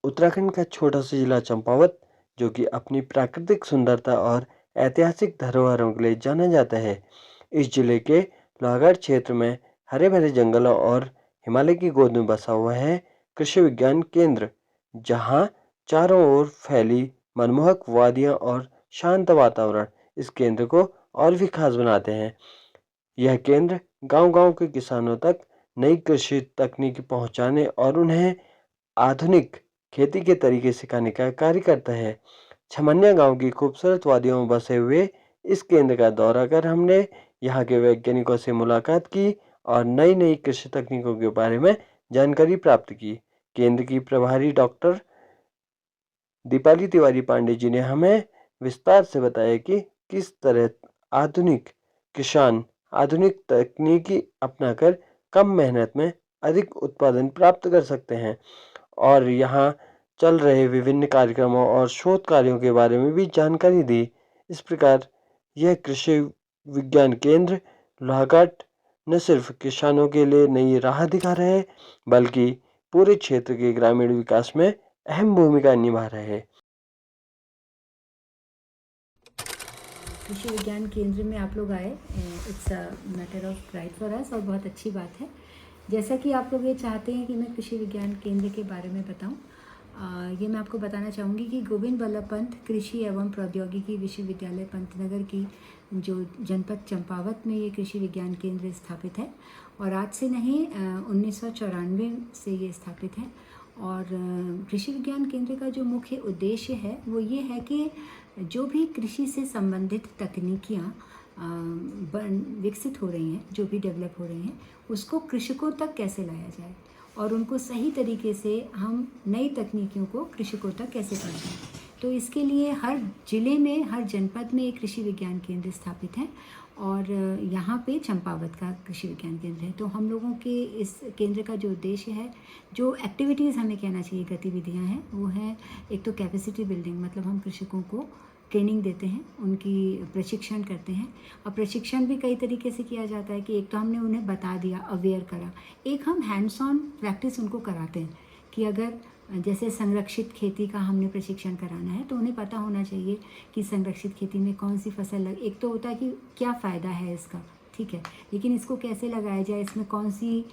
उत्तराखंड का छोटा सा जिला चंपावत, जो कि अपनी प्राकृतिक सुंदरता और ऐतिहासिक धरोहरों के लिए जाना जाता है। इस जिले के लाहगढ़ क्षेत्र में हरे भरे जंगलों और हिमालय की गोद में बसा हुआ है कृषि विज्ञान केंद्र, जहां चारों ओर फैली मनमोहक वादियां और शांत वातावरण इस केंद्र को और भी खास बनाते हैं। यह केंद्र गांव-गांव के किसानों तक नई कृषि तकनीक पहुंचाने और उन्हें आधुनिक खेती के तरीके सिखाने का कार्य करता है। छमनिया गांव की खूबसूरत वादियों में बसे हुए इस केंद्र का दौरा कर हमने यहाँ के वैज्ञानिकों से मुलाकात की और नई नई कृषि तकनीकों के बारे में जानकारी प्राप्त की। केंद्र की प्रभारी डॉक्टर दीपाली तिवारी पांडे जी ने हमें विस्तार से बताया कि किस तरह आधुनिक किसान आधुनिक तकनीकी अपनाकर कम मेहनत में अधिक उत्पादन प्राप्त कर सकते हैं, और यहाँ चल रहे विभिन्न कार्यक्रमों और शोध कार्यों के बारे में भी जानकारी दी। इस प्रकार यह कृषि विज्ञान केंद्र लाहगढ़ न सिर्फ किसानों के लिए नई राह दिखा रहे हैं, बल्कि पूरे क्षेत्र के ग्रामीण विकास में अहम भूमिका निभा रहे हैं। कृषि विज्ञान केंद्र में आप लोग आए, it's a matter of pride for us और बहुत अच्छी बात है। जैसा कि आप लोग ये चाहते हैं कि मैं कृषि विज्ञान केंद्र के बारे में बताऊं, ये मैं आपको बताना चाहूँगी कि गोविंद वल्लभ पंत कृषि एवं प्रौद्योगिकी विश्वविद्यालय पंतनगर की जो जनपद चंपावत में ये कृषि विज्ञान केंद्र स्थापित है, और आज से नहीं 1994 से ये स्थापित है। और कृषि विज्ञान केंद्र का जो मुख्य उद्देश्य है वो ये है कि जो भी कृषि से संबंधित तकनीकियाँ विकसित हो रही हैं, जो भी डेवलप हो रही हैं, उसको कृषकों तक कैसे लाया जाए और उनको सही तरीके से हम नई तकनीकियों को कृषकों तक कैसे पहुँचाएं। तो इसके लिए हर जिले में, हर जनपद में एक कृषि विज्ञान केंद्र स्थापित है, और यहाँ पे चंपावत का कृषि विज्ञान केंद्र है। तो हम लोगों के इस केंद्र का जो उद्देश्य है, जो एक्टिविटीज़ हमें कहना चाहिए गतिविधियाँ हैं, वो है एक तो कैपेसिटी बिल्डिंग, मतलब हम कृषकों को ट्रेनिंग देते हैं, उनकी प्रशिक्षण करते हैं। और प्रशिक्षण भी कई तरीके से किया जाता है कि एक तो हमने उन्हें बता दिया, अवेयर करा, एक हम हैंड्स ऑन प्रैक्टिस उनको कराते हैं कि अगर जैसे संरक्षित खेती का हमने प्रशिक्षण कराना है तो उन्हें पता होना चाहिए कि संरक्षित खेती में कौन सी फसल एक तो होता है कि क्या फ़ायदा है इसका, ठीक है, लेकिन इसको कैसे लगाया जाए, इसमें कौन सी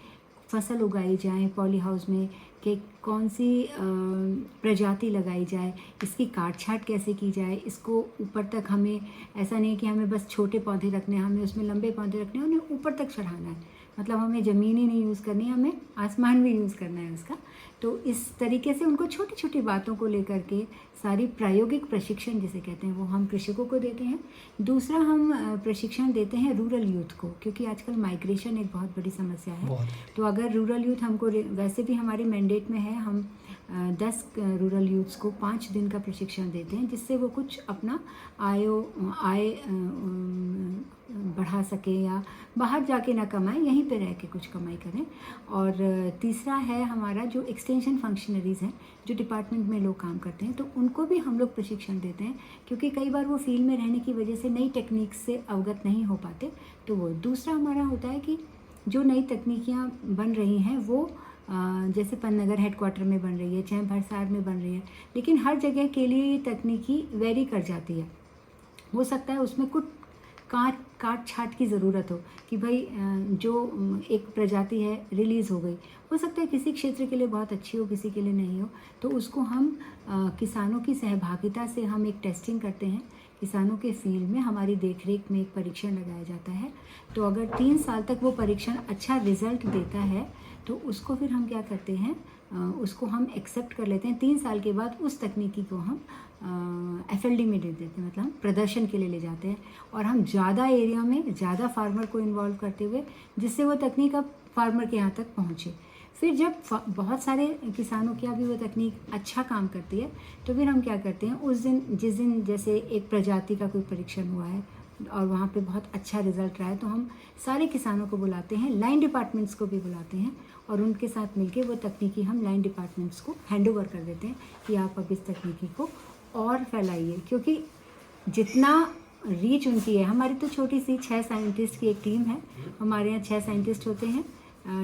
फसल उगाई जाए पॉली हाउस में, कि कौन सी प्रजाति लगाई जाए, इसकी काट छाट कैसे की जाए, इसको ऊपर तक हमें ऐसा नहीं कि हमें बस छोटे पौधे रखने हैं, हमें उसमें लंबे पौधे रखने हैं, उन्हें ऊपर तक चढ़ाना है, मतलब हमें ज़मीन ही नहीं यूज़ करनी है, हमें आसमान भी यूज़ करना है उसका। तो इस तरीके से उनको छोटी छोटी बातों को लेकर के सारी प्रायोगिक प्रशिक्षण जिसे कहते हैं वो हम कृषकों को देते हैं। दूसरा हम प्रशिक्षण देते हैं रूरल यूथ को, क्योंकि आजकल माइग्रेशन एक बहुत बड़ी समस्या है। तो अगर रूरल यूथ हमको, वैसे भी हमारे मैंडेट में है, हम 10 रूरल यूथ्स को 5 दिन का प्रशिक्षण देते हैं, जिससे वो कुछ अपना आय बढ़ा सके या बाहर जाके ना कमाएं, यहीं पे रह के कुछ कमाई करें। और तीसरा है हमारा जो एक्सटेंशन फंक्शनरीज़ हैं, जो डिपार्टमेंट में लोग काम करते हैं, तो उनको भी हम लोग प्रशिक्षण देते हैं, क्योंकि कई बार वो फील्ड में रहने की वजह से नई टेक्निक से अवगत नहीं हो पाते। तो वो दूसरा हमारा होता है कि जो नई तकनीकियाँ बन रही हैं वो जैसे पंतनगर हेडक्वार्टर में बन रही है, चाहे भरसार में बन रही है, लेकिन हर जगह के लिए ये तकनीकी वेरी कर जाती है। हो सकता है उसमें कुछ काट छाट की ज़रूरत हो कि भाई जो एक प्रजाति है रिलीज़ हो गई, हो सकता है किसी क्षेत्र के लिए बहुत अच्छी हो, किसी के लिए नहीं हो, तो उसको हम किसानों की सहभागिता से हम एक टेस्टिंग करते हैं। किसानों के फील्ड में हमारी देखरेख में एक परीक्षण लगाया जाता है। तो अगर 3 साल तक वो परीक्षण अच्छा रिजल्ट देता है तो उसको फिर हम क्या करते हैं, उसको हम एक्सेप्ट कर लेते हैं। 3 साल के बाद उस तकनीकी को हम FLD में दे देते हैं, मतलब प्रदर्शन के लिए ले जाते हैं, और हम ज़्यादा एरिया में ज़्यादा फार्मर को इन्वॉल्व करते हुए, जिससे वो तकनीक अब फार्मर के यहाँ तक पहुँचे। फिर जब बहुत सारे किसानों की अभी वो तकनीक अच्छा काम करती है, तो फिर हम क्या करते हैं, उस दिन जिस दिन जैसे एक प्रजाति का कोई परीक्षण हुआ है और वहाँ पे बहुत अच्छा रिजल्ट रहा है, तो हम सारे किसानों को बुलाते हैं, लाइन डिपार्टमेंट्स को भी बुलाते हैं, और उनके साथ मिलके वो तकनीकी हम लाइन डिपार्टमेंट्स को हैंड ओवर कर देते हैं कि आप अब इस तकनीकी को और फैलाइए, क्योंकि जितना रीच उनकी है, हमारी तो छोटी सी 6 साइंटिस्ट की एक टीम है, हमारे यहाँ 6 साइंटिस्ट होते हैं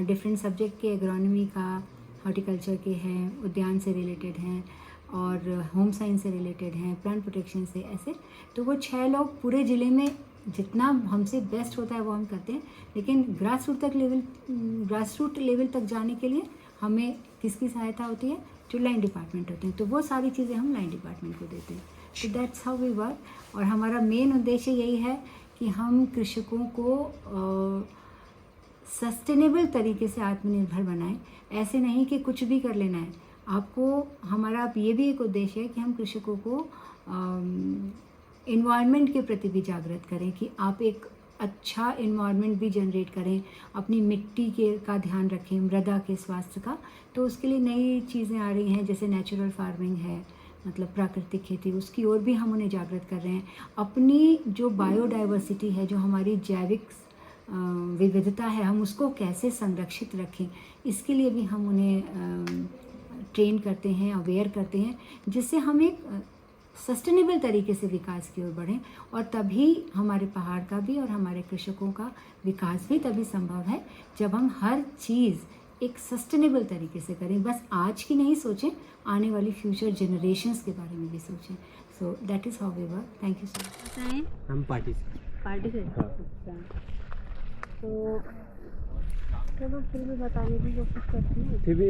डिफरेंट सब्जेक्ट के, एग्रोनॉमी का, हॉर्टिकल्चर के हैं, उद्यान से रिलेटेड हैं और होम साइंस से रिलेटेड हैं, प्लांट प्रोटेक्शन से, ऐसे। तो वो 6 लोग पूरे ज़िले में जितना हमसे बेस्ट होता है वो हम करते हैं, लेकिन ग्रास रूट लेवल तक जाने के लिए हमें किसकी सहायता होती है? जो लाइन डिपार्टमेंट होते हैं। तो वो सारी चीज़ें हम लाइन डिपार्टमेंट को देते हैं। तो दैट्स हाउ वी वर्क। और हमारा मेन उद्देश्य यही है कि हम कृषकों को सस्टेनेबल तरीके से आत्मनिर्भर बनाएं। ऐसे नहीं कि कुछ भी कर लेना है आपको। हमारा ये भी एक उद्देश्य है कि हम कृषकों को इन्वायरमेंट के प्रति भी जागृत करें कि आप एक अच्छा इन्वायरमेंट भी जनरेट करें, अपनी मिट्टी का ध्यान रखें, मृदा के स्वास्थ्य का। तो उसके लिए नई चीज़ें आ रही हैं, जैसे नेचुरल फार्मिंग है, मतलब प्राकृतिक खेती, उसकी ओर भी हम उन्हें जागृत कर रहे हैं। अपनी जो बायोडाइवर्सिटी है, जो हमारी जैविक विविधता है, हम उसको कैसे संरक्षित रखें, इसके लिए भी हम उन्हें ट्रेन करते हैं, अवेयर करते हैं, जिससे हम एक सस्टेनेबल तरीके से विकास की ओर बढ़ें। और तभी हमारे पहाड़ का भी और हमारे कृषकों का विकास भी तभी संभव है जब हम हर चीज़ एक सस्टेनेबल तरीके से करें। बस आज की नहीं सोचें, आने वाली फ्यूचर जनरेशन्स के बारे में भी सोचें। So that is how we work. Thank you so much. हम पार्टी से। अच्छा, तो चलो फिर भी बताने की कोशिश करती हूँ। फिर भी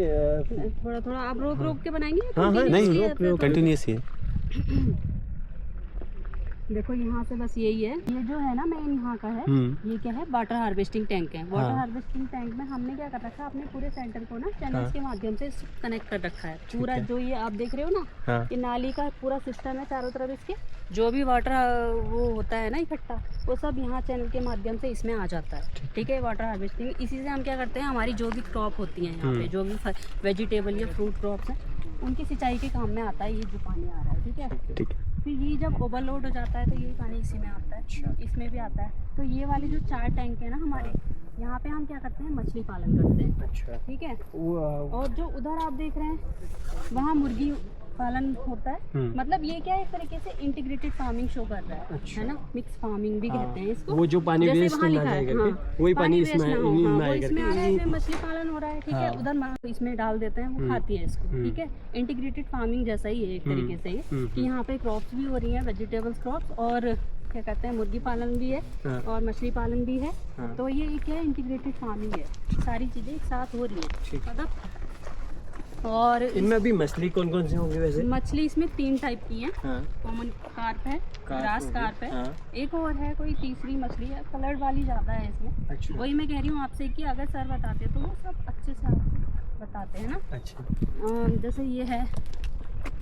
थोड़ा थोड़ा आप रोक के बनाएंगे? हाँ, नहीं रोक कंटिन्यूस ही है। देखो यहाँ से बस यही है, ये जो है ना मेन यहाँ का है, ये क्या है? वाटर हार्वेस्टिंग टैंक है। वाटर हार्वेस्टिंग टैंक में हमने क्या कर रखा है, अपने पूरे सेंटर को ना चैनल्स के माध्यम से कनेक्ट कर रखा है। पूरा जो ये आप देख रहे हो ना, ये नाली का पूरा सिस्टम है चारों तरफ। इसके जो भी वाटर वो होता है ना इकट्ठा, वो सब यहाँ चैनल के माध्यम से इसमें आ जाता है। ठीक है, वाटर हार्वेस्टिंग। इसी से हम क्या करते हैं, हमारी जो भी क्रॉप होती है यहाँ पे, जो भी वेजिटेबल या फ्रूट क्रॉप्स हैं, उनकी सिंचाई के काम में आता है ये जो पानी आ रहा है। ठीक है, फिर ये जब ओवरलोड हो जाता है तो ये पानी इसी में आता है, इसमें भी आता है। तो ये वाले जो 4 टैंक है ना हमारे, यहाँ पे हम क्या करते हैं, मछली पालन करते हैं। ठीक है, और जो उधर आप देख रहे हैं वहाँ मुर्गी पालन होता है। मतलब ये क्या है, एक तरीके से इंटीग्रेटेड फार्मिंग शो कर रहा है ना, मिक्स फार्मिंग भी कहते हैं इसको। वो जो पानी वेस्ट ना जाए करके, वही पानी इसमें आए करके, इसमें मछली पालन हो रहा है। ठीक है, उधर इसमें डाल देते हैं, वो खाती है इसको। ठीक है, इंटीग्रेटेड फार्मिंग जैसा ही है एक तरीके से ये, कि यहाँ पे क्रॉप्स भी हो रही हैं, वेजिटेबल्स क्रॉप्स, और क्या कहते हैं, मुर्गी पालन भी है और मछली पालन भी है। तो ये क्या है, इंटीग्रेटेड फार्मिंग है, सारी चीजें एक साथ हो रही है मतलब। और इनमें अभी मछली कौन कौन सी होंगी वैसे? मछली इसमें 3 टाइप की हैं। कॉमन कार्प है, ग्रास कार्प है, एक और है कोई तीसरी मछली है, कलर्ड वाली ज़्यादा है इसमें। अच्छा। वही मैं कह रही हूँ आपसे कि अगर सर बताते तो वो सब अच्छे से आपको बताते हैं ना। अच्छा। जैसे ये है,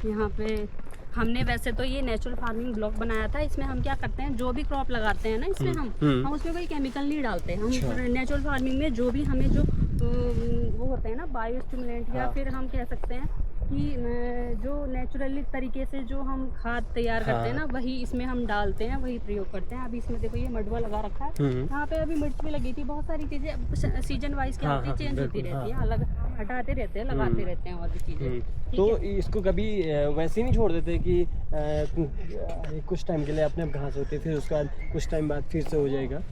यहाँ पे हमने वैसे तो ये नेचुरल फार्मिंग ब्लॉक बनाया था। इसमें हम क्या करते हैं, जो भी क्रॉप लगाते हैं ना, इसमें हम उसमें कोई केमिकल नहीं डालते। हम नेचुरल फार्मिंग में जो भी हमें जो वो होते हैं ना, बायो स्टिमुलेंट, या फिर हम कह सकते हैं कि जो नेचुरली तरीके से जो हम खाद तैयार करते हैं ना, वही इसमें हम डालते हैं, वही प्रयोग करते हैं। अभी इसमें देखो ये मडवा लगा रखा है, यहाँ पे अभी मिर्च भी लगी थी। बहुत सारी चीजें सीजन वाइज क्या होती है, चेंज होती रहती है, अलग हटाते रहते हैं, लगाते रहते हैं और भी चीजें। तो इसको कभी वैसे ही नहीं छोड़ देते कि कुछ टाइम के लिए अपने घास होती है, फिर उसके बाद कुछ टाइम बाद फिर से हो जाएगा?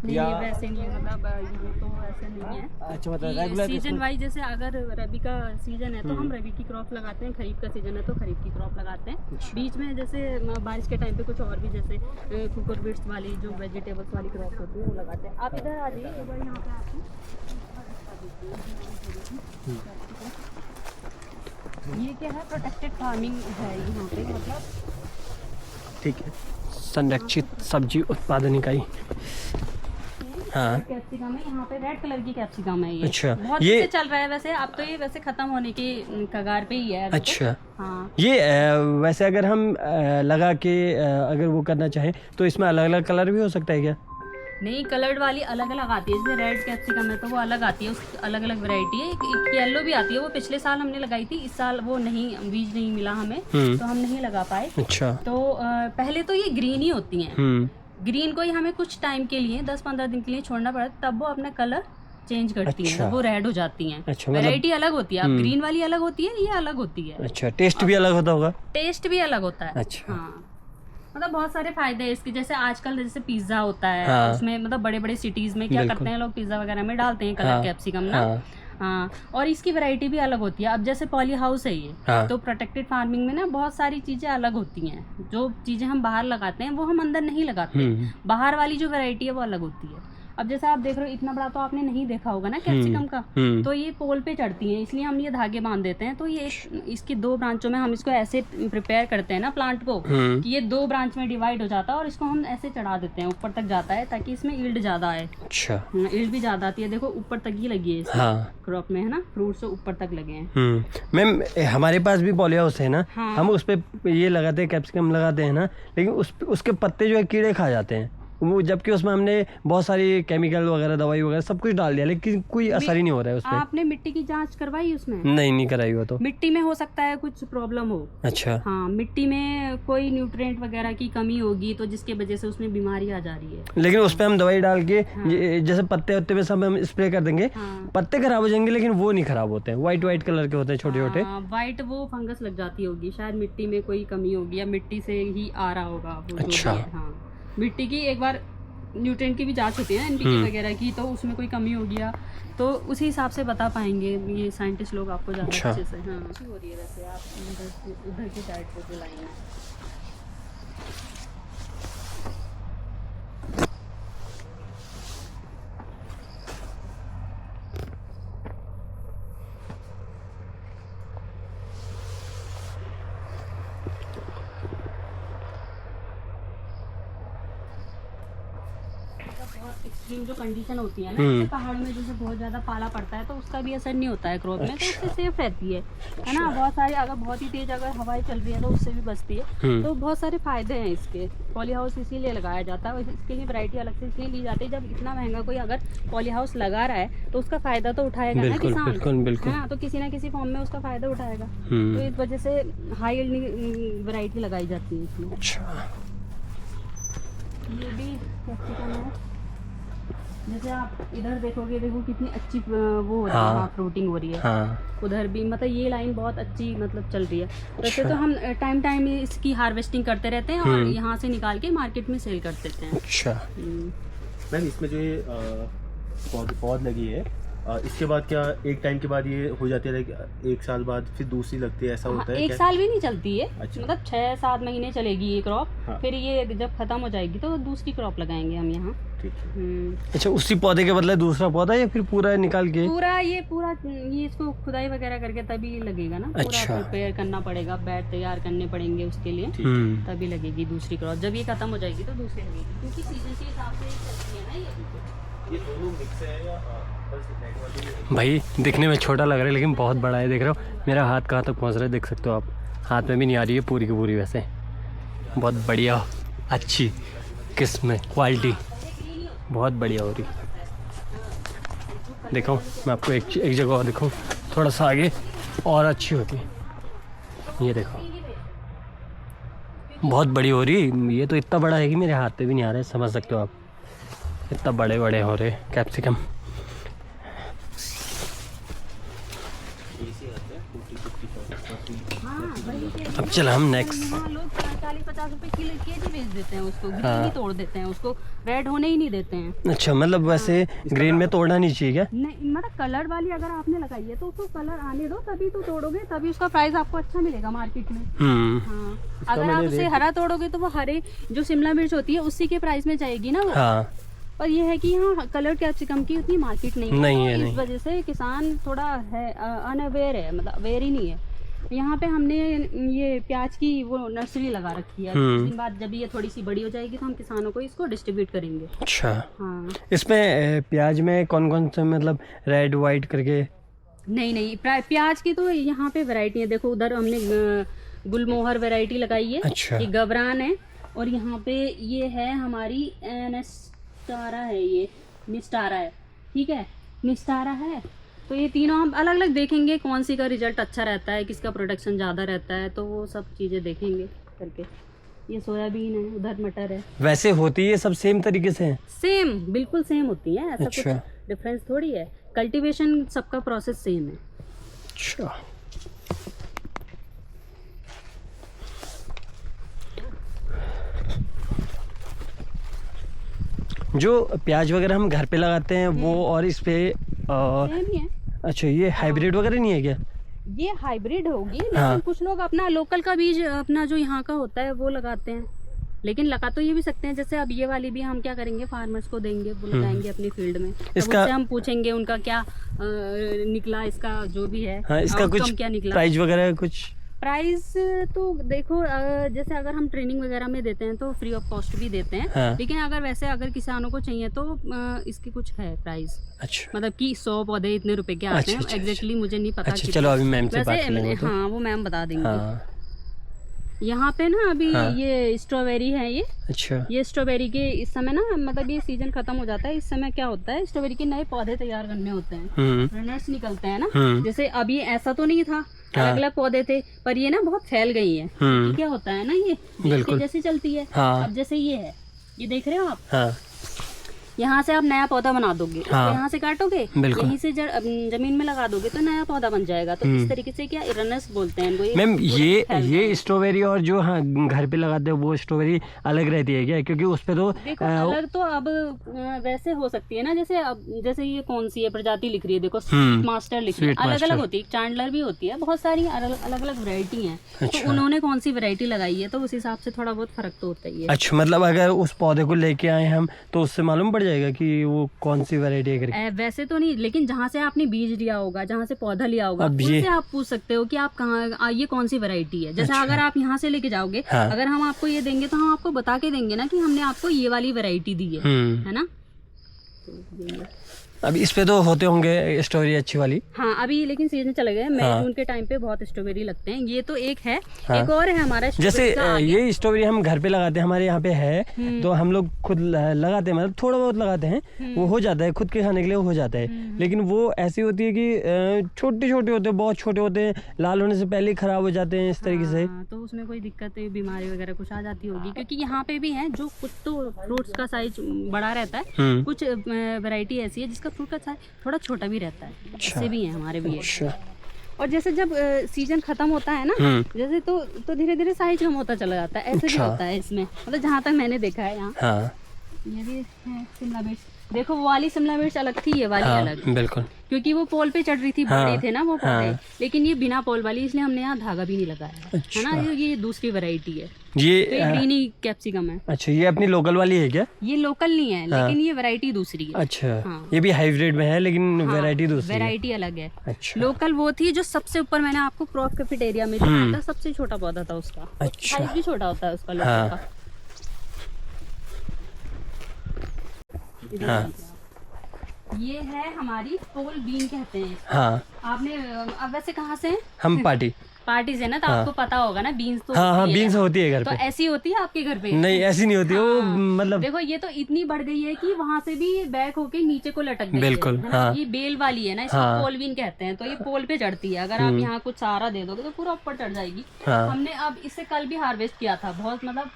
नहीं, वैसे नहीं, मतलब ये तो ऐसे नहीं है। अच्छा, मतलब रेगुलर सीजन वाइज, जैसे अगर रबी का सीजन है तो हम रबी की क्रॉप लगाते हैं, खरीफ का सीजन है तो खरीफ की क्रॉप लगाते हैं। बीच में जैसे बारिश के टाइम पे कुछ और भी, जैसे कुकुरबिट्स वाली जो वेजिटेबल्स वाली क्रॉप होती है वो लगाते हैं। आप इधर आ जाइए, यहाँ पे आते हैं। ये क्या है, प्रोटेक्टेड फार्मिंग है यहाँ पे, मतलब ठीक है, संरक्षित सब्जी उत्पादन इकाई। हाँ, कैप्सिकम है यहाँ पे, रेड कलर की कैप्सिकम है ये। अच्छा, बहुत ये चल रहा है वैसे। अब तो ये वैसे खत्म होने की कगार पे ही है। अच्छा, हाँ। ये वैसे अगर हम लगा के अगर वो करना चाहें तो इसमें अलग अलग कलर भी हो सकता है क्या? नहीं, कलर्ड वाली अलग अलग आती है। जैसे रेड कैप्सिकम है तो वो अलग आती है, उसकी अलग अलग वैरायटी है। एक येलो भी आती है, वो पिछले साल हमने लगाई थी, इस साल वो नहीं, बीज नहीं मिला हमें, तो हम नहीं लगा पाए। अच्छा। तो पहले तो ये ग्रीन ही होती हैं। ग्रीन को ही हमें कुछ टाइम के लिए 10-15 दिन के लिए छोड़ना पड़ा, तब वो अपना कलर चेंज करती हैं, वो रेड हो जाती हैं। अच्छा, वैरायटी अलग होती है। अब ग्रीन वाली अलग होती है, ये अलग होती है। अच्छा, टेस्ट भी अलग होता होगा? टेस्ट भी अलग होता है। अच्छा। हाँ, मतलब बहुत सारे फायदे हैं इसके। जैसे आजकल जैसे पिज्जा होता है, उसमें मतलब बड़े बड़े सिटीज में क्या करते हैं लोग, पिज्जा वगैरह में डालते हैं कलर कैप्सिकम ना। हाँ, और इसकी वैरायटी भी अलग होती है। अब जैसे पॉली हाउस है ये, हाँ। तो प्रोटेक्टेड फार्मिंग में ना बहुत सारी चीजें अलग होती हैं। जो चीजें हम बाहर लगाते हैं वो हम अंदर नहीं लगाते। बाहर वाली जो वैरायटी है वो अलग होती है। अब जैसे आप देख रहे हो, इतना बड़ा तो आपने नहीं देखा होगा ना कैप्सिकम का, तो ये पोल पे चढ़ती हैं, इसलिए हम ये धागे बांध देते हैं। तो ये इसकी 2 ब्रांचों में हम इसको ऐसे प्रिपेयर करते हैं ना प्लांट को, कि ये 2 ब्रांच में डिवाइड हो जाता है और इसको हम ऐसे चढ़ा देते हैं, ऊपर तक जाता है, ताकि इसमें ईल्ड ज्यादा आए। अच्छा। ईल्ड भी ज्यादा आती है। देखो ऊपर तक ही लगी है हाँ। क्रॉप में, है ना, फ्रूट से ऊपर तक लगे हैं। मैम हमारे पास भी पॉली हाउस है ना, हाँ। हम उस पे ये लगाते हैं, कैप्सिकम लगाते हैं ना, लेकिन उसके पत्ते जो है कीड़े खा जाते हैं वो, जबकि उसमें हमने बहुत सारी केमिकल वगैरह, दवाई वगैरह सब कुछ डाल दिया, लेकिन कोई असर ही नहीं हो रहा है उसमें। आपने मिट्टी की जांच करवाई उसमें? नहीं कराई वो तो। मिट्टी में हो सकता है कुछ प्रॉब्लम हो। अच्छा। हाँ, मिट्टी में कोई न्यूट्रिएंट वगैरह की कमी होगी, तो जिसके वजह से उसमें बीमारी आ जा रही है। लेकिन उस पे हम दवाई डाल के जैसे पत्ते वत्ते में सब हम स्प्रे कर देंगे, पत्ते खराब हो जाएंगे, लेकिन वो नहीं खराब होते हैं। व्हाइट कलर के होते हैं, छोटे छोटे। व्हाइट वो फंगस लग जाती होगी शायद, मिट्टी में कोई कमी होगी या मिट्टी से ही आ रहा होगा वो। अच्छा। हाँ, मिट्टी की एक बार न्यूट्रिएंट की भी जांच होती है, एनपीके वगैरह की, तो उसमें कोई कमी हो गया तो उसी हिसाब से बता पाएंगे ये साइंटिस्ट लोग आपको ज़्यादा अच्छा। अच्छे से। हाँ, हो रही है वैसे आप उधर की साइड पे जो लाइन है। एक्सट्रीम जो कंडीशन होती है ना, जैसे पहाड़ों में जैसे बहुत ज़्यादा पाला पड़ता है, तो उसका भी असर नहीं होता है क्रॉप में। तो उससे सेफ रहती है ना। बहुत सारे, अगर बहुत ही तेज अगर हवाएं चल रही है तो उससे भी बचती है। तो बहुत सारे फायदे हैं इसके। पॉली हाउस इसीलिए लगाया जाता है, और इसके लिए वैरायटी अलग से इसलिए ली जाती है। जब इतना महंगा कोई अगर पॉली हाउस लगा रहा है तो उसका फायदा तो उठाएगा ना किसान। बिल्कुल। हाँ, तो किसी ना किसी फॉर्म में उसका फायदा उठाएगा। तो इस वजह से हाई यील्डिंग वैरायटी लगाई जाती है इसमें। अच्छा। ये भी कैप्सिकम है। जैसे आप इधर देखोगे, देखो कितनी अच्छी वो हो रही है, हाँ, फ्रूटिंग हो रही है। हाँ। उधर भी मतलब ये लाइन बहुत अच्छी मतलब चल रही है। वैसे तो हम टाइम इसकी हार्वेस्टिंग करते रहते हैं और यहाँ से निकाल के मार्केट में सेल कर देते हैं। अच्छा। मैम इसमें जो ये पौध लगी है, इसके बाद क्या एक टाइम के बाद ये हो जाती है, एक साल बाद फिर दूसरी लगती है, ऐसा होता है? एक साल भी नहीं चलती है। अच्छा। मतलब 6-7 महीने चलेगी ये क्रॉप। हाँ। फिर ये जब खत्म हो जाएगी तो दूसरी क्रॉप लगाएंगे हम यहाँ। ठीक है। अच्छा, उसी पौधे के बदले दूसरा पौधा या फिर पूरा निकाल के? पूरा ये इसको खुदाई वगैरह करके तभी लगेगा ना। अच्छा। पूरा प्रिपेयर करना पड़ेगा, बेड तैयार करने पड़ेंगे उसके लिए, तभी लगेगी दूसरी क्रॉप। जब ये खत्म हो जाएगी तो दूसरी लगेगी, क्योंकि सीजन के हिसाब से चलती है ना ये दोनों मिक्स है या भाई दिखने में छोटा लग रहा है लेकिन बहुत बड़ा है। देख रहे हो मेरा हाथ कहाँ तक पहुँच रहा है, देख सकते हो आप। हाथ में भी नहीं आ रही है पूरी की पूरी। वैसे बहुत बढ़िया, अच्छी किस्म, क्वालिटी बहुत बढ़िया हो रही। देखो मैं आपको एक जगह और दिखाऊँ, थोड़ा सा आगे और अच्छी होती। ये देखो बहुत बड़ी हो रही। ये तो इतना बड़ा है कि मेरे हाथ पे भी नहीं आ रहा है, समझ सकते हो आप। इतना बड़े बड़े हो रहे कैप्सिकम। अब चला हम नेक्स्ट। लोग 40-50 रुपए किलो केजी बेच देते हैं उसको, ग्रीन ही तोड़ देते हैं उसको, रेड होने ही नहीं देते हैं। अच्छा, मतलब वैसे ग्रीन में तोड़ना नहीं चाहिए क्या? नहीं, मतलब कलर वाली अगर आपने लगाई है तो उसको कलर आने दो, तभी तो तोड़ोगे, तभी उसका प्राइस आपको अच्छा मिलेगा मार्केट में। हाँ, अगर आप उसे हरा तोड़ोगे तो वो हरे जो शिमला मिर्च होती है उसी के प्राइस में जाएगी ना वो। हाँ। और ये है कि यहाँ कलर कैप्सिकम की उतनी मार्केट नहीं है, तो इस वजह से किसान थोड़ा है अनअवेयर है, मतलब अवेयर ही नहीं है। यहाँ पे हमने ये प्याज की वो नर्सरी लगा रखी है। कुछ दिन बाद जब ये थोड़ी सी बड़ी हो जाएगी तो हम किसानों को इसको डिस्ट्रीब्यूट करेंगे। अच्छा। हाँ। इसमें प्याज में कौन कौन से, मतलब रेड वाइट करके? नहीं, प्याज की तो यहाँ पे वैरायटी है। देखो उधर हमने गुलमोहर वैरायटी लगाई है। अच्छा। ये गबरान है, और यहाँ पे ये है हमारी निस्टारा है, ये निस्टारा है, ठीक है, निस्टारा है। तो ये तीनों हम अलग अलग देखेंगे कौन सी का रिजल्ट अच्छा रहता है, किसका प्रोडक्शन ज़्यादा रहता है, तो वो सब चीज़ें देखेंगे करके। ये सोयाबीन है, उधर मटर है। वैसे होती है सब सेम तरीके से? सेम, बिल्कुल सेम होती है, ऐसा अच्छा। कुछ डिफरेंस थोड़ी है। कल्टीवेशन सबका प्रोसेस सेम है। अच्छा। जो प्याज वगैरह हम घर पे लगाते हैं वो और इस पे सेम ही है। अच्छा, ये हाइब्रिड वगैरह नहीं है क्या? ये हाइब्रिड होगी, लेकिन हाँ। कुछ लोग अपना लोकल का बीज अपना जो यहाँ का होता है वो लगाते हैं। लेकिन लगा तो ये भी सकते हैं, जैसे अब ये वाली भी हम क्या करेंगे, फार्मर्स को देंगे, वो लगाएंगे अपनी फील्ड में। इसका उससे हम पूछेंगे उनका क्या निकला, इसका जो भी है, हाँ, इसका outcome कुछ क्या निकला। प्राइस वगैरह कुछ? प्राइस तो देखो, जैसे अगर हम ट्रेनिंग वगैरह में देते हैं तो फ्री ऑफ कॉस्ट भी देते हैं। हाँ। लेकिन अगर वैसे अगर किसानों को चाहिए तो इसके कुछ है प्राइस, अच्छा मतलब कि 100 पौधे इतने रुपए के आते हैं। अच्छा, एग्जैक्टली मुझे नहीं पता अच्छा, कितने। चलो अभी मैम से बात कर लेंगे तो। हाँ, वो मैम बता देंगे। हाँ यहाँ पे ना अभी हाँ। ये स्ट्रॉबेरी है, अच्छा ये स्ट्रॉबेरी के इस समय ना, मतलब ये सीजन खत्म हो जाता है, इस समय क्या होता है, स्ट्रॉबेरी के नए पौधे तैयार करने होते हैं, रनर्स निकलते हैं ना। जैसे अभी ऐसा तो नहीं था, अलग अलग पौधे थे, पर ये ना बहुत फैल गई है। कि क्या होता है ना, ये बिल्कुल। जैसे चलती है। हाँ। अब जैसे ये है, ये देख रहे हो आप, हाँ यहाँ से आप नया पौधा बना दोगे, उसको हाँ। यहाँ से काटोगे, बिल्कुल। यहीं से जमीन में लगा दोगे तो नया पौधा बन जाएगा। तो इस तरीके से क्या रनर्स बोलते हैं इनको। मैम पूरा फैल गया ये है। स्ट्रॉबेरी और जो हाँ घर पे लगाते हो वो स्ट्रॉबेरी अलग रहती है क्या? क्योंकि उस पे तो देखो अलग तो अब वैसे हो सकती है ना, जैसे अब जैसे ये कौन सी है प्रजाति लिख रही है, देखो स्वीट मास्टर लिख रही है, स्वीट अलग मास्टर। अलग होती है, चांडलर भी होती है, बहुत सारी अलग अलग वैरायटी हैं। अच्छा। तो उन्होंने कौन सी वैरायटी लगाई है तो उस हिसाब से थोड़ा बहुत फर्क तो होता ही है। अच्छा, मतलब अगर उस पौधे को लेके आए हम तो उससे मालूम पड़ जाएगा कि वो कौन सी वैरायटी है करके? वैसे तो नहीं, लेकिन जहाँ से आपने बीज लिया होगा, जहाँ से पौधा लिया होगा, अब ये- उनसे आप पूछ सकते हो कि आप कहाँ, ये कौन सी वैरायटी है। जैसे अगर आप यहाँ से लेके जाओगे, हाँ। अगर हम आपको ये देंगे तो हम आपको बता के देंगे ना कि हमने आपको ये वाली वैरायटी दी है ना। अब इस पे तो होते होंगे स्ट्रॉबेरी अच्छी वाली। हाँ, अभी लेकिन सीजन चले गए, मई हाँ। जून के टाइम पे बहुत स्ट्रॉबेरी लगते हैं। ये तो एक है। हाँ। एक और है हमारा जैसे स्ट्रॉबेरी का आगे। ये स्ट्रॉबेरी हम घर पे लगाते हैं, हमारे यहाँ पे है तो हम लोग खुद लगाते हैं, मतलब थोड़ा बहुत लगाते हैं, वो हो जाता है, खुद के खाने के लिए हो जाता है। लेकिन वो ऐसी होती है कि छोटे छोटे होते हैं, बहुत छोटे होते हैं, लाल होने से पहले ही खराब हो जाते हैं इस तरीके से। हाँ, तो उसमें कोई दिक्कत है, बीमारी वगैरह कुछ आ जाती होगी। क्योंकि यहाँ पे भी है जो कुछ तो फ्रूट्स का साइज बड़ा रहता है, कुछ वैरायटी ऐसी है जिसका फ्रूट का साइज थोड़ा छोटा भी रहता है। ऐसे भी है, हमारे भी है। अच्छा और जैसे जब सीजन खत्म होता है ना, जैसे तो धीरे धीरे साइज कम होता चला जाता है। ऐसे भी अच्छा। होता है इसमें, मतलब जहाँ तक मैंने देखा है यहाँ। हाँ ये भी है शिमला मिर्च, देखो वो वाली शिमला मिर्च अलग थी, ये वाली हाँ अलग, बिल्कुल। क्योंकि वो पोल पे चढ़ रही थी, हाँ, बड़े थे ना वो पौधे। हाँ। लेकिन ये बिना पोल वाली, इसलिए हमने यहाँ धागा भी नहीं लगाया है ना। ये दूसरी वैरायटी है, तो ये ये ग्रीनी कैप्सिकम है। अच्छा, ये अपनी लोकल वाली है क्या? ये लोकल नहीं है, लेकिन ये वैरायटी दूसरी है। अच्छा हाँ। ये भी हाइब्रिड में है लेकिन वैरायटी दूसरी है। वैरायटी अलग है। अच्छा लोकल वो थी जो सबसे ऊपर मैंने आपको क्रॉप कैफेटेरिया में दिखाया था, सबसे छोटा पौधा था उसका। अच्छा। साइज भी छोटा होता है उसका, लोकल हाँ। का। हाँ ये है हमारी पोल बीन कहते हैं। हाँ आपने अब वैसे कहाँ से हैं? हम पार्टी पार्टी से ना, तो हाँ। आपको पता होगा ना बीन्स तो हाँ हाँ होती है। बीन्स होती है घर तो पे। ऐसी होती है आपके घर पे? नहीं ऐसी नहीं होती वो, हाँ। मतलब देखो ये तो इतनी बढ़ गई है कि वहाँ से भी बैक होके नीचे को लटक गई बिल्कुल, है ना? हाँ। ये बेल वाली है ना, इसको हाँ। पोल बीन कहते हैं। तो ये पोल पे चढ़ती है, अगर आप यहाँ कुछ सहारा दे दोगे तो पूरा ऊपर चढ़ जाएगी। हाँ। हमने अब इससे कल भी हार्वेस्ट किया था, बहुत मतलब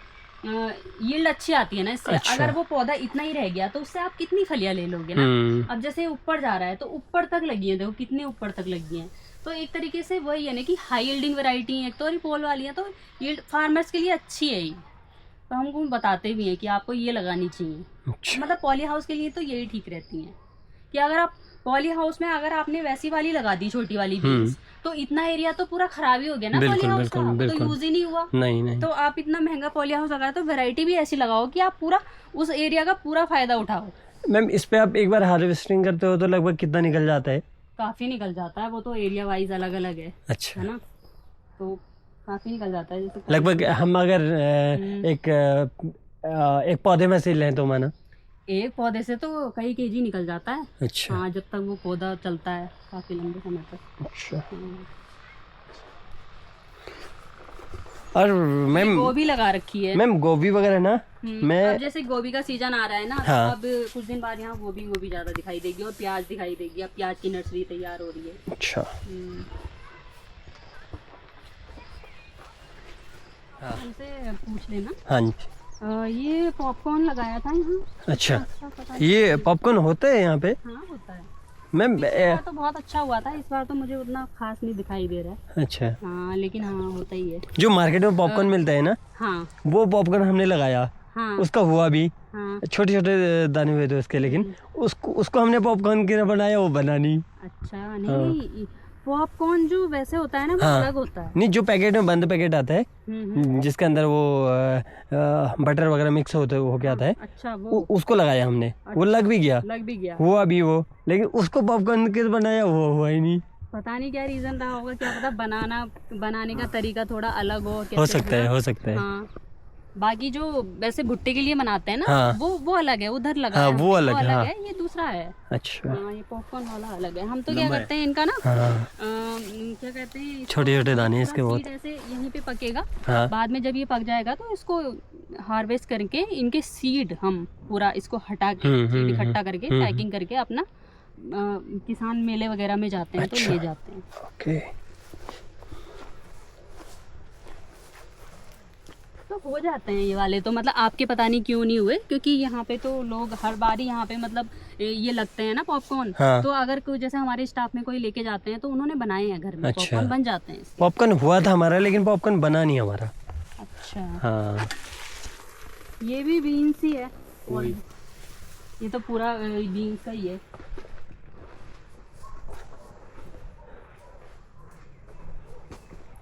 यील्ड अच्छी आती है ना इससे। अच्छा। अगर वो पौधा इतना ही रह गया तो उससे आप कितनी फलियां ले लोगे ना। अब जैसे ऊपर जा रहा है तो ऊपर तक लगी है, देखो कितने ऊपर तक लगी है। तो एक तरीके से वही है ना कि हाई यील्डिंग वैरायटी है, एक तो और पोल वाली है, तो यील्ड फार्मर्स के लिए अच्छी है ये। तो हमको बताते भी हैं कि आपको ये लगानी चाहिए। अच्छा मतलब पॉली हाउस के लिए तो यही ठीक रहती हैं कि अगर आप पॉली हाउस में अगर आपने वैसी वाली लगा दी, छोटी वाली बीन्स, तो इतना एरिया तो पूरा खराब ही हो गया ना बिल्कुल, पॉली हाउस बिल्कुल, का, तो बिल्कुल। यूज ही नहीं हुआ। नहीं नहीं तो आप इतना महंगा पॉली हाउस लगाए तो वैरायटी भी ऐसी लगाओ कि आप पूरा उस एरिया का पूरा फायदा उठाओ। मैम इस पे आप एक बार हार्वेस्टिंग करते हो तो लगभग कितना निकल जाता है? काफी निकल जाता है, वो तो एरिया वाइज अलग अलग है अच्छा ना, तो काफी निकल जाता है। जैसे लगभग हम अगर एक पौधे में से लें तो माना एक पौधे से तो कई केजी निकल जाता है। अच्छा हाँ, जब तक वो पौधा चलता है काफी लंबे समय तक। अच्छा और मैम गोभी लगा रखी है। मैम गोभी वगैरह ना मैं अब जैसे गोभी का सीजन आ रहा है ना, हाँ। तो अब कुछ दिन बाद यहाँ गोभी ज्यादा दिखाई देगी और प्याज दिखाई देगी। अब प्याज की नर्सरी तैयार हो रही है। अच्छा हमसे पूछ लेना। हाँ जी ये पॉपकॉर्न लगाया था यहाँ। अच्छा पता ये पॉपकॉर्न होता है यहाँ पे? हाँ होता है। मैम इस बार तो बहुत अच्छा हुआ था, इस बार तो मुझे उतना खास नहीं दिखाई दे रहा है। अच्छा हाँ, लेकिन हाँ होता ही है। जो मार्केट में पॉपकॉर्न मिलता है ना, हाँ वो पॉपकॉर्न हमने लगाया हाँ उसका हुआ भी, हाँ। छोटे छोटे दाने हुए थे उसके, लेकिन उसको हमने पॉपकॉर्न की तरह बनाया, वो बना नहीं। अच्छा नहीं, पॉपकॉर्न जो वैसे होता है ना वो हाँ। अलग होता है। नहीं, जो पैकेट में बंद पैकेट आता है हम्म। जिसके अंदर वो बटर वगैरह मिक्स होते हो के आता है, अच्छा वो उसको लगाया हमने, वो लग भी गया, लग भी गया। हुआ भी वो, लेकिन उसको पॉपकॉर्न की तरह बनाया, वो हुआ ही नहीं। पता नहीं क्या रीजन रहा होगा, क्या पता बनाने का तरीका थोड़ा अलग हो, हो कैसे, सकता है, हो सकता है। हाँ। बाकी जो वैसे भुट्टे के लिए बनाते हैं ना, हाँ। वो अलग है, उधर लगा हाँ, है, वो अलग है, हाँ। है, ये दूसरा है। अच्छा। हाँ, ये पॉपकॉर्न वाला अलग है। हम तो क्या करते हैं इनका ना, हाँ, क्या कहते हैं, इसको छोटे छोटे दाने इसके पूरा बहुत। सीड ऐसे यहीं पे पकेगा। हाँ। बाद में जब ये पक जाएगा तो इसको हार्वेस्ट करके इनके सीड हम पूरा इसको हटा के सीड इकट्ठा करके पैकिंग करके अपना किसान मेले वगैरह में जाते हैं। अच्छा। तो ले जाते हैं। ओके। तो हो जाते हैं ये वाले, तो मतलब आपके पता नहीं क्यों नहीं हुए, क्योंकि यहाँ पे तो लोग हर बार ही यहाँ पे मतलब ये लगते हैं ना पॉपकॉर्न। हाँ। तो अगर कोई जैसे हमारे स्टाफ में कोई लेके जाते हैं तो उन्होंने बनाए हैं घर में। अच्छा। पॉपकॉर्न बन जाते हैं इसके। पॉपकॉर्न हुआ था हमारा, लेकिन पॉपकॉर्न बना नहीं हमारा। अच्छा। हाँ। ये भी बीन्स ही है, और ये तो पूरा बीन्स का ही है।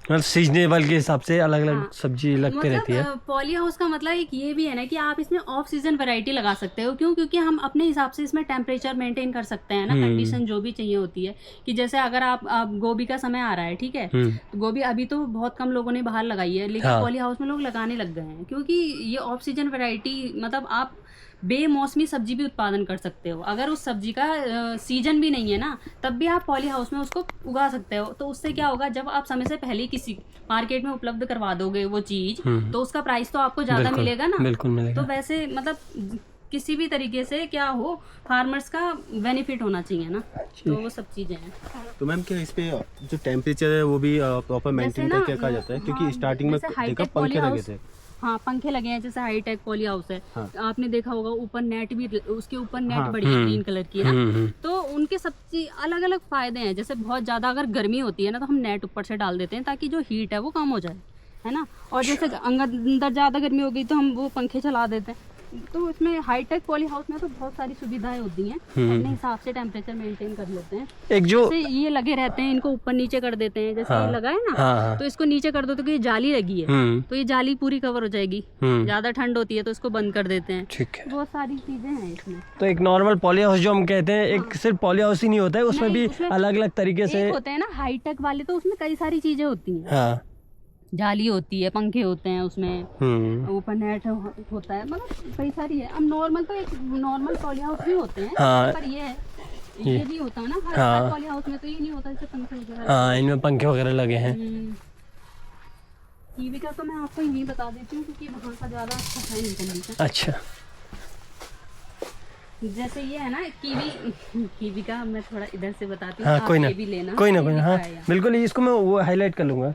मतलब सीजनेबल के हिसाब से अलग अलग हाँ। सब्जी लगती रहती है। पॉली हाउस का मतलब एक ये भी है ना कि आप इसमें ऑफ सीजन वैरायटी लगा सकते हो। क्यों? क्योंकि हम अपने हिसाब से इसमें टेम्परेचर मेंटेन कर सकते हैं ना, कंडीशन जो भी चाहिए होती है। कि जैसे अगर आप गोभी का समय आ रहा है, ठीक है, तो गोभी अभी तो बहुत कम लोगों ने बाहर लगाई है, लेकिन हाँ। पॉली हाउस में लोग लगाने लग गए हैं, क्योंकि ये ऑफ सीजन वैरायटी मतलब आप बेमौसमी सब्जी भी उत्पादन कर सकते हो। अगर उस सब्जी का सीजन भी नहीं है ना, तब भी आप पॉली हाउस में उसको उगा सकते हो। तो उससे क्या होगा, जब आप समय से पहले ही किसी मार्केट में उपलब्ध करवा दोगे वो चीज, तो उसका प्राइस तो आपको ज्यादा मिलेगा ना। बिल्कुल मिलेगा। तो वैसे मतलब किसी भी तरीके से क्या हो, फार्मर्स का बेनिफिट होना चाहिए ना। तो वो सब चीजें हैं। तो मैम क्या इस पे जो टेम्परेचर है वो भी प्रॉपर मेंटेन जैसे ना, करके रखा जाता है? क्योंकि हाँ, स्टार्टिंग में जैसे देखा हाईटेक पंखे पॉली लगे हाउस, थे। हाँ पंखे लगे हैं, जैसे हाईटेक पॉली हाउस है। हाँ। आपने देखा होगा ऊपर नेट भी, उसके ऊपर नेट हाँ। बड़ी ग्रीन कलर की है ना। तो उनके सब चीज अलग अलग फायदे हैं। जैसे बहुत ज्यादा अगर गर्मी होती है ना, तो हम नेट ऊपर से डाल देते हैं ताकि जो हीट है वो कम हो जाए, है ना। और जैसे अंदर ज्यादा गर्मी हो गई तो हम वो पंखे चला देते हैं। तो इसमें हाईटेक पॉली हाउस में तो बहुत सारी सुविधाएं होती हैं, अपने हिसाब से टेम्परेचर मेंटेन कर लेते हैं। एक जो जैसे ये लगे रहते हैं, इनको ऊपर नीचे कर देते हैं, जैसे हाँ। ये लगा है ना, हाँ। तो इसको नीचे कर दो तो ये जाली लगी है, तो ये जाली पूरी कवर हो जाएगी। ज्यादा ठंड होती है तो इसको बंद कर देते हैं। ठीक है। बहुत सारी चीजें हैं इसमें। तो एक नॉर्मल पॉली हाउस जो हम कहते हैं, एक सिर्फ पॉली हाउस ही नहीं होता है, उसमें नहीं, भी उसमें अलग अलग तरीके से। एक होते हैं ना हाईटेक वाले, तो उसमें कई सारी चीजें होती हैं। हाँ। जाली होती है, पंखे होते हैं उसमें, ऊपर नेट होता है, मतलब कई सारी है। अब नॉर्मल तो एक नॉर्मल पॉली हाउस भी होते हैं, हाँ। पर ये भी होता है ना हर पॉली हाउस में। तो ये नहीं होता जैसे पंखे वगैरह। हाँ, इनमें पंखे वगैरह लगे हैं। कीवी का तो मैं आपको यही बता देती हूँ, क्योंकि वहाँ का ज़्यादा अच्छा है नहीं कंडीशन। अच्छा। जैसे ये है ना कीवी का मैं थोड़ा इधर से बताती हूँ। हाँ, आप कोई ना, ये भी लेना, कोई ना, ये कोई ना। हाँ, लिखा है यहाँ। बिल्कुल, इसको मैं वो हाईलाइट कर लूंगा।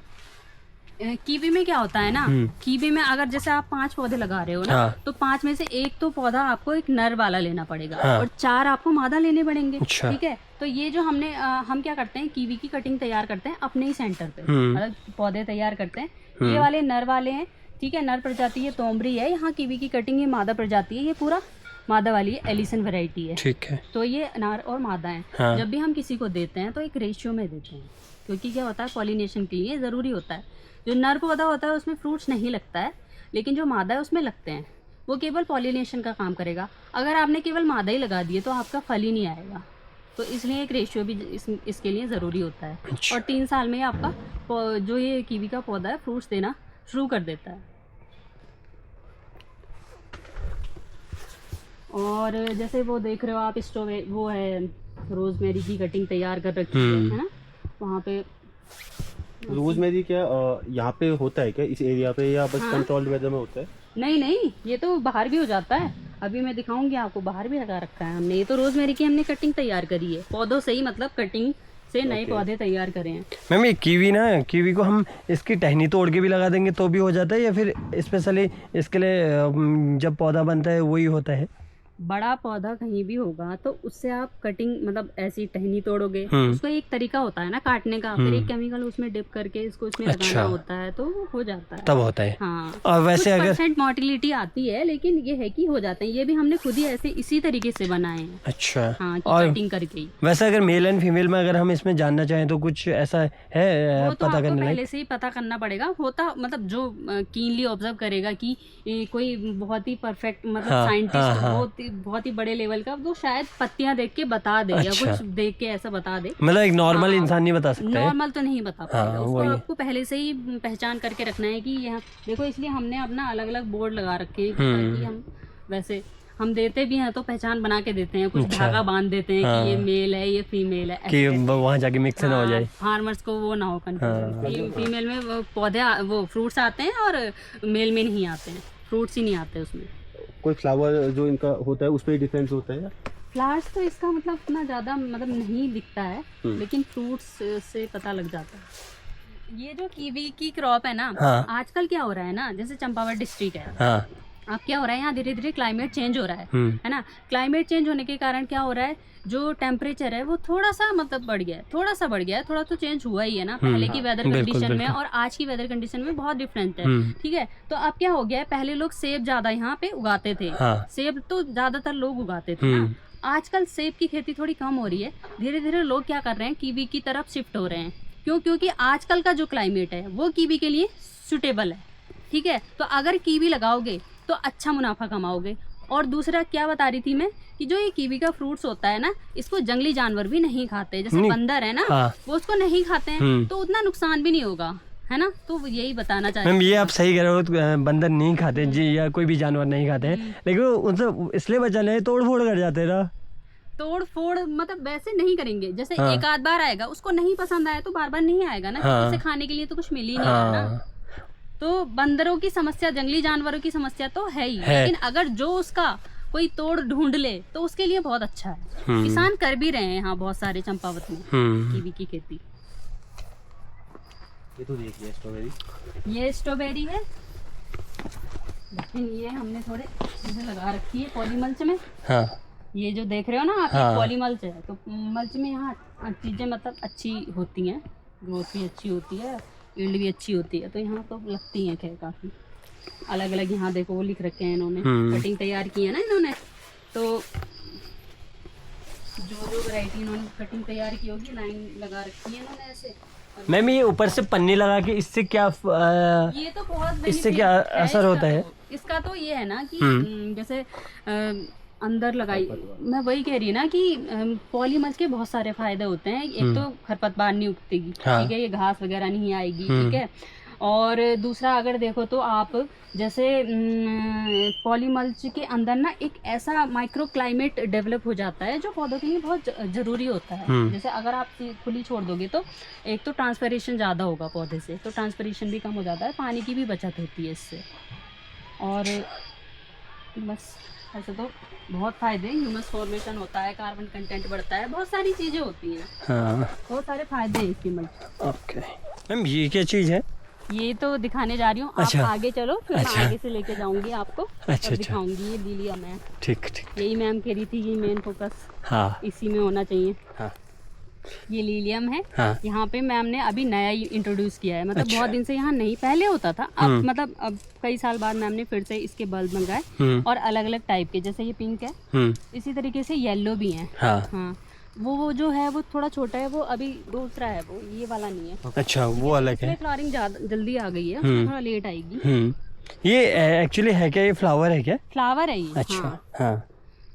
कीवी में क्या होता है ना, कीवी में अगर जैसे आप 5 पौधे लगा रहे हो ना, हाँ। तो 5 में से एक तो पौधा आपको एक नर वाला लेना पड़ेगा, हाँ। और 4 आपको मादा लेने पड़ेंगे। अच्छा। ठीक है। तो ये जो हम क्या करते हैं, कीवी की कटिंग तैयार करते हैं अपने ही सेंटर पे, मतलब पौधे तैयार करते हैं। ये वाले नर वाले हैं, ठीक है, नर प्रजाति ये तोमरी है। यहाँ कीवी की कटिंग ये मादा प्रजाति है, ये पूरा मादा वाली है, एलिसन वैरायटी है। ठीक है। तो ये नर और मादा है। हाँ। जब भी हम किसी को देते हैं तो एक रेशियो में देते हैं, क्योंकि क्या होता है, पॉलिनेशन के लिए ज़रूरी होता है। जो नर पौधा होता है उसमें फ्रूट्स नहीं लगता है, लेकिन जो मादा है उसमें लगते हैं। वो केवल पॉलिनेशन का काम करेगा। अगर आपने केवल मादा ही लगा दिए तो आपका फल ही नहीं आएगा। तो इसलिए एक रेशियो भी इसके लिए ज़रूरी होता है। अच्छा। और 3 साल में आपका जो ये कीवी का पौधा है फ्रूट्स देना शुरू कर देता है। और जैसे वो देख रहे हो आप, वो है रोजमेरी की कटिंग तैयार कर रखी है ना वहाँ पे। रोजमेरी क्या यहाँ पे होता है क्या इस एरिया पे, या बस कंट्रोल्ड वेदर में होता है? नहीं, ये तो बाहर भी हो जाता है। अभी मैं दिखाऊंगी आपको, बाहर भी लगा रखा है हमने। ये तो रोजमेरी की हमने कटिंग तैयार करी है, पौधों से ही, मतलब कटिंग से नए पौधे तैयार करे हैं। मैम ये कीवी को हम इसकी टहनी तोड़ के भी लगा देंगे तो भी हो जाता है, या फिर स्पेशली इसके लिए जब पौधा बनता है वही होता है? बड़ा पौधा कहीं भी होगा तो उससे आप कटिंग मतलब ऐसी टहनी तोड़ोगे, उसका एक तरीका होता है ना काटने का, फिर एक केमिकल उसमें डिप करके इसको इसमें लगाना होता है तो हो जाता है, तब होता है। हाँ। और वैसे अगर % मोटिलिटी आती है, लेकिन ये है कि हो जाते हैं। ये भी हमने खुद ही ऐसे इसी तरीके से बनाए हैं। अच्छा, हाँ, और कटिंग करके ही। वैसे अगर मेल एंड फीमेल में अगर हम इसमें जानना चाहें तो कुछ ऐसा है वो तो पता आपको करने पहले लायक? से ही पता करना पड़ेगा। होता मतलब जो कीनली ऑब्जर्व करेगा कि कोई बहुत ही परफेक्ट मतलब हाँ, साइंटिस्ट हाँ। बहुत ही बड़े लेवल का, वो शायद पत्तियां देख के बता दे या अच्छा। कुछ देख के ऐसा बता दे। मतलब एक नॉर्मल हाँ, इंसान नहीं बता सकता है? नॉर्मल तो नहीं बता पाएगा। हाँ, उसको वही। आपको पहले से ही पहचान करके रखना है कि यहाँ देखो, इसलिए हमने अपना अलग अलग बोर्ड लगा रखे हैं ताकि हम वैसे हम देते भी हैं तो पहचान बना के देते हैं, कुछ अच्छा। धागा बांध देते हैं कि ये मेल है ये फीमेल है, कि वहाँ जाके मिक्स ना हो जाए। फार्मर्स को वो ना हो कंफ्यूजन। फीमेल में वो पौधे वो फ्रूट्स आते हैं और मेल में नहीं आते हैं, फ्रूट्स ही नहीं आते उसमें। कोई फ्लावर जो इनका होता है उस पर डिफरेंस होता है? फ्लावर्स तो इसका मतलब इतना ज़्यादा मतलब नहीं दिखता है, लेकिन फ्रूट्स से पता लग जाता है। ये जो कीवी की क्रॉप है ना, हाँ। आजकल क्या हो रहा है ना, जैसे चंपावत डिस्ट्रिक्ट है, हाँ। अब क्या हो रहा है यहाँ धीरे धीरे क्लाइमेट चेंज हो रहा है ना। क्लाइमेट चेंज होने के कारण क्या हो रहा है, जो टेम्परेचर है वो थोड़ा सा मतलब बढ़ गया है, थोड़ा तो चेंज हुआ ही है ना। पहले की वेदर कंडीशन में और आज की वेदर कंडीशन में बहुत डिफरेंट है, ठीक है। तो अब क्या हो गया है, पहले लोग सेब ज्यादा यहाँ पे उगाते थे, सेब तो ज्यादातर लोग उगाते थे ना। आजकल सेब की खेती थोड़ी कम हो रही है, धीरे धीरे लोग क्या कर रहे हैं, कीवी की तरफ शिफ्ट हो रहे हैं। क्यों? क्योंकि आजकल का जो क्लाइमेट है वो कीवी के लिए सुटेबल है, ठीक है। तो अगर कीवी लगाओगे तो अच्छा मुनाफा कमाओगे। और दूसरा क्या बता रही थी मैं, कि जो ये कीवी का फ्रूट्स होता है ना, इसको जंगली जानवर भी नहीं खाते, जैसे बंदर है ना, वो उसको नहीं खाते हैं, तो उतना नुकसान भी नहीं होगा, है ना। तो यही बताना चाहते मैम, ये आप सही कह रहे हो, बंदर नहीं खाते जी या कोई भी जानवर नहीं खाते हैं, लेकिन उनसे इसलिए बचा ले, तोड़ फोड़ कर जाते ना। तोड़ फोड़ मतलब वैसे नहीं करेंगे, जैसे एक आध बार आएगा, उसको नहीं पसंद आया तो बार बार नहीं आएगा ना, उसे खाने के लिए तो कुछ मिल ही नहीं रहा ना। तो बंदरों की समस्या, जंगली जानवरों की समस्या तो है ही, लेकिन अगर जो उसका कोई तोड़ ढूंढ ले तो उसके लिए बहुत अच्छा है। किसान कर भी रहे हैं यहाँ बहुत सारे चंपावत में कीवी की खेती। ये तो देखिए स्ट्रॉबेरी, ये स्ट्रॉबेरी है, लेकिन ये हमने थोड़े चीजें लगा रखी है पॉलीमल्च में। हाँ। ये जो देख रहे हो ना आप, पॉलीमल्च है, तो मल्च में यहाँ चीजें मतलब अच्छी होती हैं, ग्रोथ भी अच्छी होती है, यील्ड भी अच्छी होती है, तो यहाँ तो लगती हैं खैर काफ़ी अलग अलग। यहाँ देखो वो लिख रखे हैं इन्होंने, कटिंग तैयार की है ना इन्होंने, तो जो वैरायटी इन्होंने कटिंग तैयार की होगी, लाइन लगा रखी है इन्होंने ऐसे। मैम, ये ऊपर से पन्नी लगा के इससे क्या ये तो बहुत इससे क्या असर होता है? इसका तो ये है ना कि जैसे अंदर लगाई, मैं वही कह रही ना कि पॉलीमल्च के बहुत सारे फायदे होते हैं। एक तो खरपतवार नहीं उगतेगी, ठीक है, ये घास वगैरह नहीं आएगी, ठीक है। और दूसरा अगर देखो तो आप जैसे पॉलीमल्च के अंदर ना एक ऐसा माइक्रो क्लाइमेट डेवलप हो जाता है जो पौधों के लिए बहुत ज़रूरी होता है। जैसे अगर आप खुली छोड़ दोगे तो एक तो ट्रांसपिरेशन ज़्यादा होगा पौधे से, तो ट्रांसपिरेशन भी कम हो जाता है, पानी की भी बचत होती है इससे। और बस ऐसे तो बहुत फायदे, ह्यूमस फॉर्मेशन होता है, कार्बन कंटेंट बढ़ता है, बहुत सारी चीज़ें होती हैं। बहुत सारे फायदे हैं इसके मल्च। ओके मैम, ये क्या चीज़ है? ये तो दिखाने जा रही हूँ, अच्छा। आप आगे चलो, फिर मैं आगे से लेके जाऊंगी आपको, अच्छा, दिखाऊंगी। ये लिलियम है, ठीक। यही मैम कह रही थी, ये मेन फोकस हाँ। इसी में होना चाहिए। हाँ। ये लिलियम है, हाँ। यहाँ पे मैम ने अभी नया इंट्रोड्यूस किया है, मतलब बहुत दिन से यहाँ नहीं, पहले होता था, अब मतलब अब कई साल बाद मैम ने फिर से इसके बल्ब मंगाए और अलग अलग टाइप के, जैसे ये पिंक है, इसी तरीके से येलो भी है। हाँ, वो जो है वो थोड़ा छोटा है, वो अभी दूसरा है, वो ये वाला नहीं है। अच्छा, वो अलग है। फ्लावरिंग जल्दी आ गई है, थोड़ा लेट आएगी। ये एक्चुअली है क्या, ये फ्लावर है क्या? फ्लावर है ये। अच्छा। हाँ।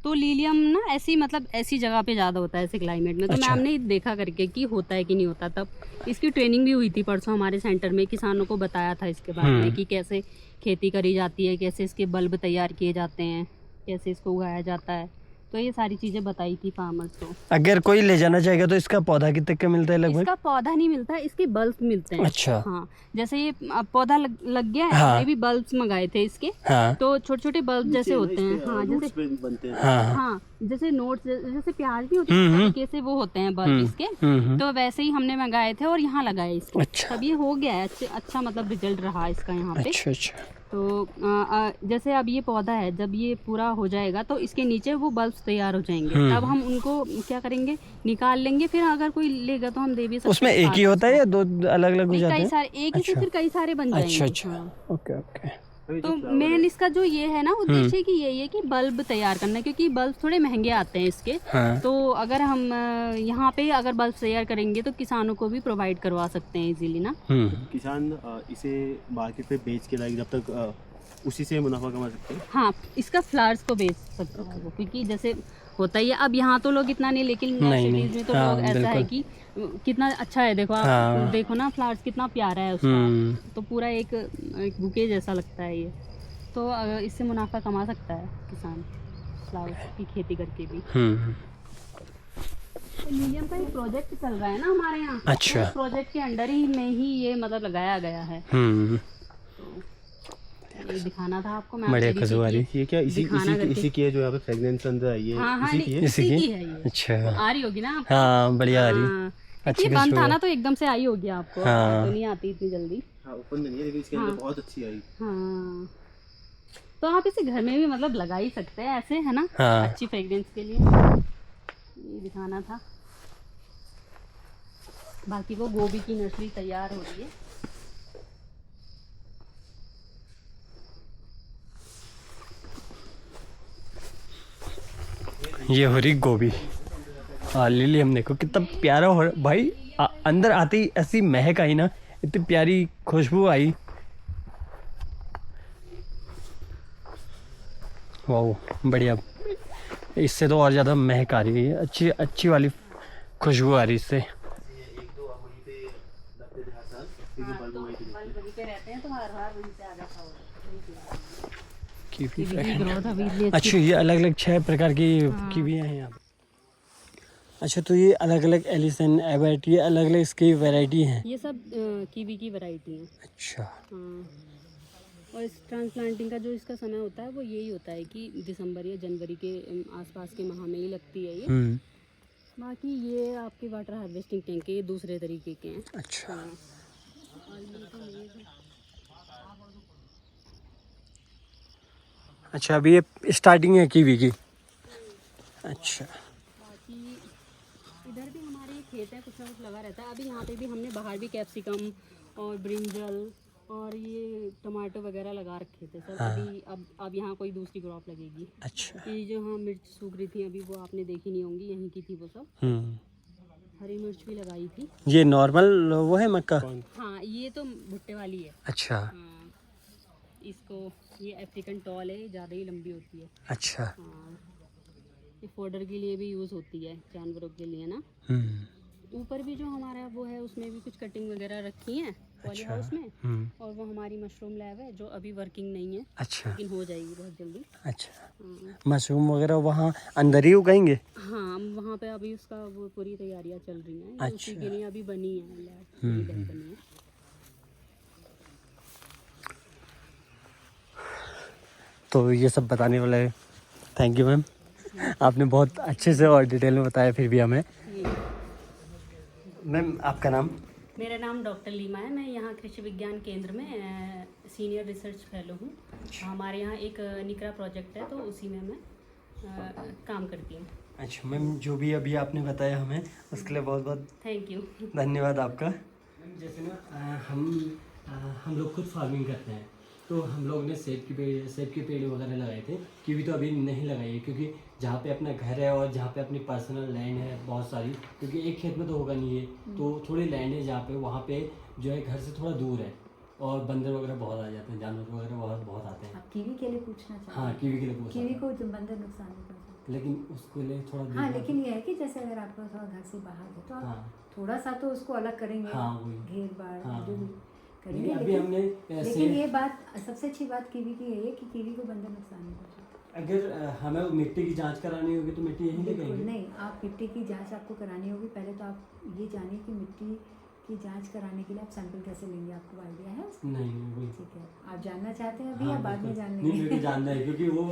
तो लिलियम ना ऐसी मतलब ऐसी जगह पे ज़्यादा होता है ऐसे क्लाइमेट में, तो मैम ने देखा करके कि होता है कि नहीं होता। तब इसकी ट्रेनिंग भी हुई थी परसों हमारे सेंटर में, किसानों को बताया था इसके बारे में कि कैसे खेती करी जाती है, कैसे इसके बल्ब तैयार किए जाते हैं, कैसे इसको उगाया जाता है, तो ये सारी चीज़ें बताई थी फार्मर्स को। अगर कोई ले जाना चाहेगा तो इसका पौधा कितने का मिलता है लगभग? इसका पौधा नहीं मिलता है, इसके बल्ब मिलते हैं। अच्छा। हाँ, जैसे ये पौधा लग गया है, हाँ। ये भी बल्ब मंगाए थे इसके। हाँ। तो छोटे छोटे बल्ब जैसे होते हैं, हाँ, जैसे बनते हैं। हाँ, जैसे नोट्स, जैसे प्याज भी होते हैं, तरीके से वो होते हैं बल्ब इसके। तो वैसे ही हमने मंगाए थे और यहाँ लगाए इसके। अच्छा। तब ये हो गया है, अच्छा मतलब रिजल्ट रहा इसका यहाँ पे। अच्छा। तो जैसे अब ये पौधा है, जब ये पूरा हो जाएगा तो इसके नीचे वो बल्ब्स तैयार हो जाएंगे, तब हम उनको क्या करेंगे, निकाल लेंगे। फिर अगर कोई लेगा तो हम दे भी सकते हैं। उसमें एक ही होता है या दो अलग अलग हो जाते कई हैं? सारे, एक ही से फिर कई सारे बन जाएंगे। हाँ। Okay okay. तो मेन इसका जो ये है ना उद्देश्य कि यही है कि बल्ब तैयार करना, क्योंकि बल्ब थोड़े महंगे आते हैं इसके। हाँ। तो अगर हम यहाँ पे अगर बल्ब तैयार करेंगे तो किसानों को भी प्रोवाइड करवा सकते हैं इजीली ना। किसान इसे मार्केट पे बेच के लाएंगे, जब तक उसी से मुनाफा कमा सकते हैं। हाँ, इसका फ्लावर्स को बेच सकते हैं वो, क्योंकि जैसे होता ही है अब यहाँ तो लोग इतना नहीं, लेकिन सिटीज में तो हाँ, लोग ऐसा है कि कितना अच्छा है, देखो आप हाँ। देखो ना फ्लावर्स कितना प्यारा है उसका, तो पूरा एक बुके जैसा लगता है ये। तो इससे मुनाफा कमा सकता है किसान फ्लावर्स की खेती करके भी। लीलियम का एक प्रोजेक्ट चल रहा है ना हमारे यहाँ। अच्छा। प्रोजेक्ट के अंडर ही में ही ये मतलब लगाया गया है। ये दिखाना था आपको। मैं बढ़िया खुशबू आ रही। ये क्या इसी की है जो यहाँ पे फ्रेगनेंस अंदर आई है? हाँ, इसी की है? इसी की है ये। अच्छा, आ रही होगी ना आपको? हाँ बढ़िया आ रही। अच्छी बंद था ना तो एकदम से आई होगी आपको। हाँ। तो नहीं आती इतनी जल्दी। हाँ, ओपन नहीं है, लेकिन इसके अंदर बहुत अच्छी आई। हाँ, तो आप इसे घर में भी मतलब लगा ही सकते हैं ऐसे, है ना? हाँ। अच्छी फ्रेग्रेंस के लिए ये दिखाना था। बाकी वो गोभी की नर्सरी तैयार हो रही है। ये हो रही गोभी। हाँ, लिलियम देखो कितना प्यारा हो रहा भाई। अंदर आते ही ऐसी महक आई ना, इतनी प्यारी खुशबू आई। वाह बढ़िया। इससे तो और ज़्यादा महक आ रही है, अच्छी अच्छी वाली खुशबू आ रही इससे। अच्छा, ये अलग अलग 6 प्रकार की कीवियाँ हैं यहाँ पे। अच्छा, तो ये अलग अलग एलिसन एबर्ट, ये अलग अलग इसकी वैरायटी हैं? ये सब कीवी की वैरायटी है। अच्छा। हाँ, और इस ट्रांसप्लांटिंग का जो इसका समय होता है वो यही होता है कि दिसंबर या जनवरी के आसपास के माह में ही लगती है ये। बाकी ये आपके वाटर हार्वेस्टिंग टैंक के, ये दूसरे तरीके के हैं। अच्छा। हाँ। और ये तो अच्छा, अभी ये स्टार्टिंग है कीवी की। अच्छा। बाकी इधर भी हमारे खेत है, कुछ ना कुछ लगा रहता है। अभी यहाँ पे भी हमने बाहर भी कैप्सिकम और ब्रिंजल और ये टमाटो वगैरह लगा रखे थे सर। अभी अब यहाँ कोई दूसरी क्रॉप लगेगी। अच्छा। ये जो हाँ मिर्च सूख रही थी अभी, वो आपने देखी नहीं होंगी, यहीं की थी वो सब। हरी मिर्च भी लगाई थी। ये नॉर्मल वो है मक्का? हाँ, ये तो भुट्टे वाली है। अच्छा। हाँ, इसको ये अफ्रीकन टॉल है, ज़्यादा ही लंबी होती है। अच्छा। हाँ, ये फोडर के लिए भी यूज़ होती है, जानवरों के लिए ना। ऊपर भी जो हमारा वो है उसमें भी कुछ कटिंग वगैरह रखी है पॉली हाउस में। और वो हमारी मशरूम लैब है जो अभी वर्किंग नहीं है। अच्छा। लेकिन हो जाएगी बहुत जल्दी। अच्छा। मशरूम वगैरह वहाँ अंदर ही उगाएंगे? हाँ, वहाँ पे अभी उसका वो पूरी तैयारियाँ चल रही हैं। अच्छा। उसी के लिए अभी बनी है लैब बनी है। तो ये सब बताने वाला है। थैंक यू मैम, आपने बहुत अच्छे से और डिटेल में बताया फिर भी हमें। मैम आपका नाम? मेरा नाम डॉक्टर लीमा है। मैं यहाँ कृषि विज्ञान केंद्र में सीनियर रिसर्च फेलो हूँ। हमारे यहाँ एक निकरा प्रोजेक्ट है तो उसी में मैं काम करती हूँ। अच्छा मैम, जो भी अभी आपने बताया हमें उसके लिए बहुत बहुत थैंक यू, धन्यवाद आपका। जैसे ना हम लोग खुद फार्मिंग करते हैं, तो हम लोग ने सेब के पेड़ वगैरह लगाए थे। कीवी तो अभी नहीं लगाई है, क्योंकि जहाँ पे अपना घर है और जहाँ पे अपनी पर्सनल लैंड है बहुत सारी, क्योंकि एक खेत में तो होगा नहीं है, तो थोड़ी लैंड है जहाँ पे, वहाँ पे जो है घर से थोड़ा दूर है और बंदर वगैरह बहुत आ जाते हैं, जानवर वगैरह बहुत आते हैं। आप कीवी के लिए पूछना चाहते हैं? हाँ, कीवी के लिए पूछना। कीवी को तो बंदर नुकसान नहीं कर सकते, लेकिन उसके लिए थोड़ा हाँ, लेकिन ये है कि जैसे अगर आपका थोड़ा घर से बाहर है तो आप थोड़ा सा तो उसको अलग करेंगे। हाँ, वही घेर बाड़ जो भी करेंगे। करेंगे, अभी लेकिन ये बात सबसे अच्छी बात कीवी की यही है कि कीवी को बंदर नुकसान नहीं कर सकते। अगर हमें मिट्टी की जांच करानी होगी तो मिट्टी यहीं ले बिल्कुल गएंगे? नहीं, आप मिट्टी की जांच आपको करानी होगी। पहले तो आप ये जानिए कि मिट्टी की जांच कराने के लिए आप सैंपल कैसे लेंगे, आपको आइडिया है? नहीं, वही। ठीक है, आप जानना चाहते हैं अभी या हाँ, बाद में जान नहीं, लेंगे? मुझे जानना है, क्योंकि वो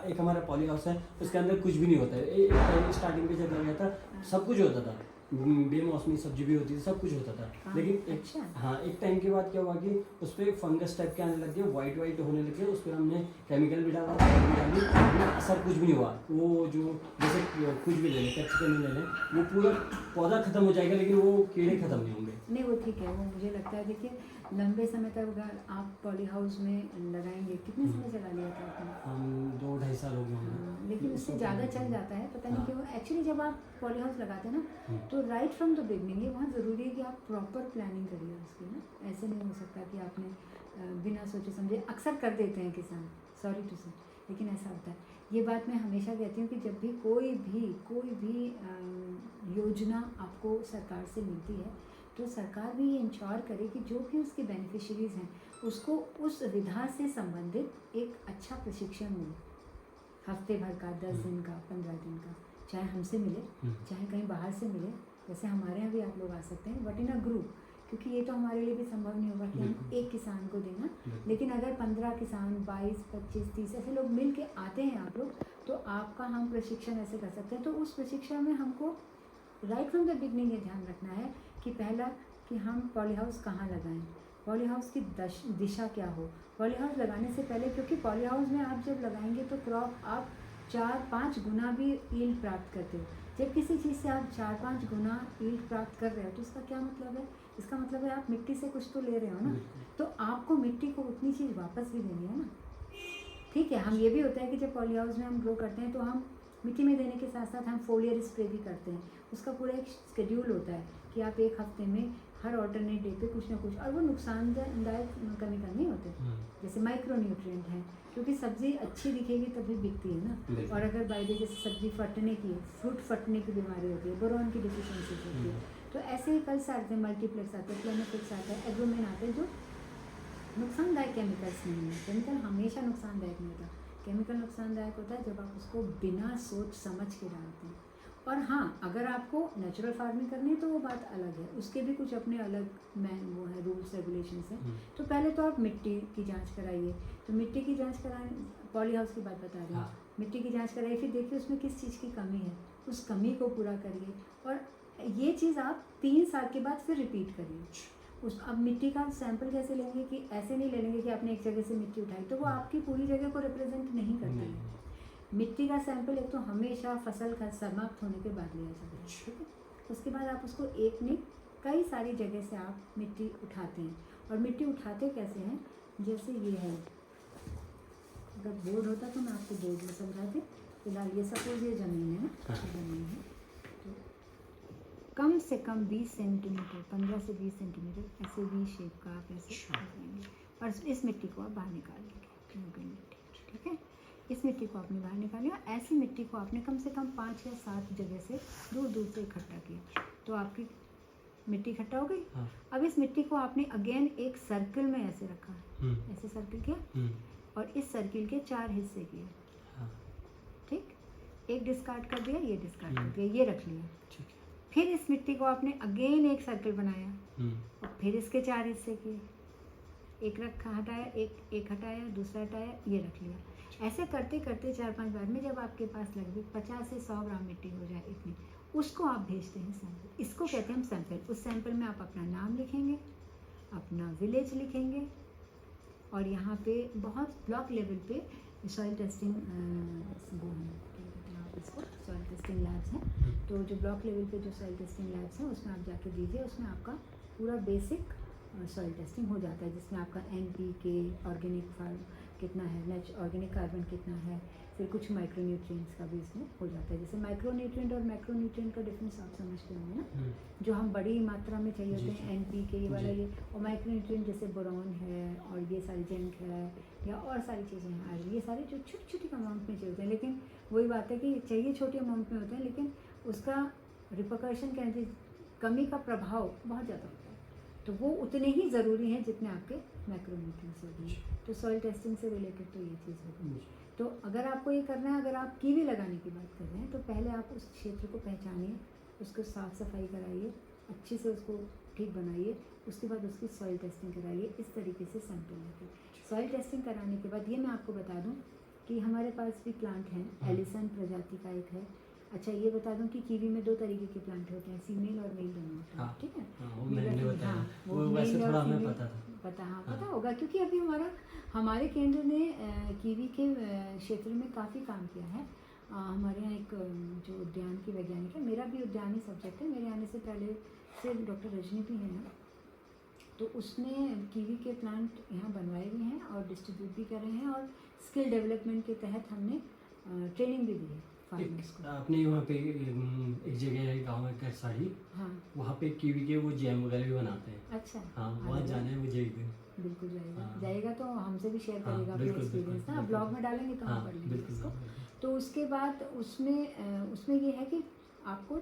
एक हमारा पॉली हाउस है, उसके अंदर कुछ भी नहीं होता है। स्टार्टिंग पे जब लगाया था सब कुछ होता था, बेमौसमी सब्जी भी होती थी, सब कुछ होता था। हाँ, लेकिन अच्छा। एक टाइम के बाद क्या हुआ कि उस पर फंगस टाइप के आने लग गए, वाइट वाइट होने लगे, उस पर हमने केमिकल भी डाला, दवाई भी डाली, लेकिन असर कुछ भी नहीं हुआ। वो जो जैसे कुछ भी ले लें, कैप्सिकम ही ले लें, वो पूरा पौधा खत्म हो जाएगा लेकिन वो कीड़े खत्म नहीं होंगे। नहीं वो ठीक है, वो मुझे लगता है देखिए लंबे समय तक अगर आप पॉली हाउस में लगाएंगे, कितने समय चला लिया था आपने? हम 2-2.5 साल हो गए होंगे। हाँ, लेकिन उससे ज़्यादा चल जाता है, पता नहीं हाँ। क्यों। एक्चुअली जब आप पॉली हाउस लगाते हैं ना, तो राइट फ्रॉम द बिगनिंग ये बहुत ज़रूरी है कि आप प्रॉपर प्लानिंग करिए उसकी ना। ऐसे नहीं हो सकता कि आपने बिना सोचे समझे, अक्सर कर देते हैं किसान, सॉरी टू से, लेकिन ऐसा होता है। ये बात मैं हमेशा कहती हूँ कि जब भी कोई भी योजना आपको सरकार से मिलती है, तो सरकार भी ये इंश्योर करे कि जो भी उसके बेनिफिशरीज़ हैं उसको उस विधा से संबंधित एक अच्छा प्रशिक्षण मिले, हफ्ते भर का, 10 दिन का, 15 दिन का, चाहे हमसे मिले, चाहे कहीं बाहर से मिले। जैसे हमारे यहाँ भी आप लोग आ सकते हैं, बट इन अ ग्रुप, क्योंकि ये तो हमारे लिए भी संभव नहीं होगा कि हम एक किसान को देना। लेकिन अगर 15 किसान, 22, 25, 30 ऐसे लोग मिल के आते हैं आप लोग, तो आपका हम प्रशिक्षण ऐसे कर सकते हैं। तो उस प्रशिक्षण में हमको राइट फ्रॉम द बिगनिंग ये ध्यान रखना है कि पहला कि हम पॉली हाउस कहाँ लगाएं, पॉली हाउस की दिशा क्या हो। पॉली हाउस लगाने से पहले, क्योंकि पॉली हाउस में आप जब लगाएंगे तो क्रॉप आप 4-5 गुना भी यील्ड प्राप्त करते हो। जब किसी चीज़ से आप 4-5 गुना यील्ड प्राप्त कर रहे हो तो इसका क्या मतलब है? इसका मतलब है आप मिट्टी से कुछ तो ले रहे हो ना, तो आपको मिट्टी को उतनी चीज़ वापस भी देनी है ना। ठीक है, हम ये भी होता है कि जब पॉली हाउस में हम ग्रो करते हैं तो हम मिट्टी में देने के साथ साथ हम फोलियर स्प्रे भी करते हैं। उसका पूरा एक शेड्यूल होता है कि आप एक हफ्ते में हर ऑल्टरनेट डे पे कुछ ना कुछ, और वो नुकसानदायक केमिकल नहीं होते, जैसे माइक्रो न्यूट्रिएंट हैं, क्योंकि सब्जी अच्छी दिखेगी तभी बिकती है ना। और अगर बाय द जैसे सब्जी फटने की, फ्रूट फटने की बीमारी होती है, बोरॉन की डिफिशियंसी होती है, तो ऐसे ही कल से आते हैं, मल्टीप्लेक्स आते हैं, प्लेनोफिक्स आता है, एग्रोमेन आते हैं, जो नुकसानदायक केमिकल्स नहीं है। केमिकल हमेशा नुकसानदायक नहीं होता। केमिकल नुकसानदायक होता है जब आप उसको बिना सोच समझ के डालते हैं। और हाँ, अगर आपको नेचुरल फार्मिंग करनी है तो वो बात अलग है, उसके भी कुछ अपने अलग वो है, रूल्स रेगुलेशंस हैं। तो पहले तो आप मिट्टी की जांच कराइए। तो मिट्टी की जांच कराएं, पॉली हाउस की बात बता रही हूँ। मिट्टी की जांच कराइए, फिर देखिए उसमें किस चीज़ की कमी है, उस कमी को पूरा करिए। और ये चीज़ आप 3 साल के बाद फिर रिपीट करिए। अब मिट्टी का सैंपल कैसे लेंगे कि ऐसे नहीं ले लेंगे कि आपने एक जगह से मिट्टी उठाई तो वो आपकी पूरी जगह को रिप्रेजेंट नहीं करता है। मिट्टी का सैंपल एक तो हमेशा फसल का समाप्त होने के बाद लिया जाता है, ठीक है। उसके बाद आप उसको एक नहीं कई सारी जगह से आप मिट्टी उठाते हैं। और मिट्टी उठाते कैसे हैं, जैसे ये है, अगर बोर्ड होता तो मैं आपको बोर्ड में समझाती। फिलहाल ये सपोज ये ज़मीन है ना, ज़मीन है, तो कम से कम 20 सेंटीमीटर, 15 से 20 सेंटीमीटर ऐसे वी शेप का आप ऐसे लगाएंगे और इस मिट्टी को आप बाहर निकाल लेंगे, मिट्टी, ठीक है। इस मिट्टी को आपने बाहर निकालिया। ऐसी मिट्टी को आपने कम से कम 5 या 7 जगह से दूर दूर से इकट्ठा किया, तो आपकी मिट्टी इकट्ठा हो गई। अब इस मिट्टी को आपने अगेन एक सर्कल में ऐसे रखा, ऐसे सर्कल किया और इस सर्किल के 4 हिस्से किए, ठीक। एक डिस्कार्ड कर दिया, ये डिस्कार्ड कर दिया, ये रख लिया, ठीक है। फिर इस मिट्टी को आपने अगेन एक सर्कल बनाया और फिर इसके 4 हिस्से किए, एक रखा, हटाया, एक हटाया, दूसरा हटाया, ये रख लिया। ऐसे करते करते 4-5 बार में जब आपके पास लगभग 50 से 100 ग्राम मिट्टी हो जाए इतनी, उसको आप भेजते हैं सैंपल। इसको कहते हैं हम सैंपल। उस सैंपल में आप अपना नाम लिखेंगे, अपना विलेज लिखेंगे, और यहाँ पे बहुत ब्लॉक लेवल पे सॉइल टेस्टिंग वो हैं, क्या कहते हैं आप इसको, सॉइल टेस्टिंग लैब्स हैं। तो जो ब्लॉक लेवल पे जो सॉइल टेस्टिंग लैब्स हैं उसमें आप जाके दीजिए, उसमें आपका पूरा बेसिक सॉइल टेस्टिंग हो जाता है, जिसमें आपका NPK, ऑर्गेनिक फार्म कितना है, ऑर्गेनिक कार्बन कितना है, फिर कुछ माइक्रो न्यूट्रिएंट्स का भी इसमें हो जाता है। जैसे माइक्रो न्यूट्रिएंट और मैक्रो न्यूट्रिएंट का डिफरेंस आप समझते होंगे ना, जो हम बड़ी मात्रा में चाहिए होते हैं, NPK ये वाला, ये, और माइक्रो न्यूट्रिएंट जैसे बोरॉन है और ये सारी जिंक है या और सारी चीज़ें हैं, आयरन, ये सारे जो छोटी छोटी अमाउंट में चाहिए होते हैं। लेकिन वही बात है कि चाहिए छोटे अमाउंट में होते हैं, लेकिन उसका रिपरकशन कहते हैं, कमी का प्रभाव बहुत ज़्यादा होता है। तो वो उतने ही ज़रूरी हैं जितने आपके मैक्रोन्यूट्रिएंट्स होते हैं। तो सॉइल टेस्टिंग से रिलेटेड तो ये चीज़ होगी। तो अगर आपको ये करना है, अगर आप कीवी लगाने की बात कर रहे हैं, तो पहले आप उस क्षेत्र को पहचानिए, उसको साफ़ सफाई कराइए, अच्छे से उसको ठीक बनाइए, उसके बाद उसकी सॉइल टेस्टिंग कराइए, इस तरीके से सैंपल लेके। सॉइल टेस्टिंग कराने के बाद ये मैं आपको बता दूँ कि हमारे पास भी प्लांट हैं, एलिसन प्रजाति का एक है, अच्छा ये बता दूं कि कीवी में 2 तरीके के प्लांट होते हैं, फीमेल और मेल दोनों होते हैं, हाँ, ठीक है। हाँ, वो मेल मैंने और बताया। हाँ, वो वैसे मेल और थोड़ा हमें फीमेल- पता था। पता होगा क्योंकि अभी हमारे केंद्र ने कीवी के क्षेत्र में काफ़ी काम किया है। हमारे यहाँ एक जो उद्यान की वैज्ञानिक है, मेरा भी उद्यान ही सब्जेक्ट है, मेरे आने से पहले से डॉक्टर रजनी भी हैं यहाँ, तो उसने कीवी के प्लांट यहाँ बनवाए भी हैं और डिस्ट्रीब्यूट भी कर रहे हैं, और स्किल डेवलपमेंट के तहत हमने ट्रेनिंग भी दी है फार्मर्स को। अपने वहाँ पे एक जगह है गाँव में करसाड़ी, हाँ वहाँ पे कीवी के वो जैम वगैरह भी बनाते हैं। अच्छा, हाँ, वहाँ जाना है मुझे एक दिन। बिल्कुल जाएगा, हाँ। जाएगा तो हमसे भी शेयर हाँ, करेगा अपना बिल्कुल, एक्सपीरियंस ना, बिल्कुल, ब्लॉग में डालेंगे तो हम हाँ, पढ़ लेंगे बिल्कुल, इसको। बिल्कुल। तो उसके बाद उसमें ये है कि आपको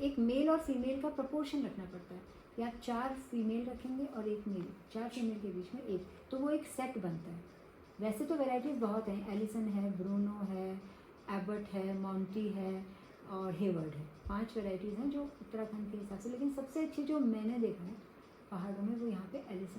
एक मेल और फीमेल का प्रपोर्शन रखना पड़ता है कि आप 4 फीमेल रखेंगे और 1 मेल, 4 फीमेल के बीच में 1, तो वो एक सेट बनता है। वैसे तो वैराइटीज़ बहुत हैं, एलिसन है, ब्रूनो है, एबर्ट है, मॉन्टी है और हेवर्ड है, 5 वैराइटीज़ हैं जो उत्तराखंड के हिसाब से, लेकिन सबसे अच्छी जो मैंने देखा है पहाड़ों में वो यहाँ पे एलिसन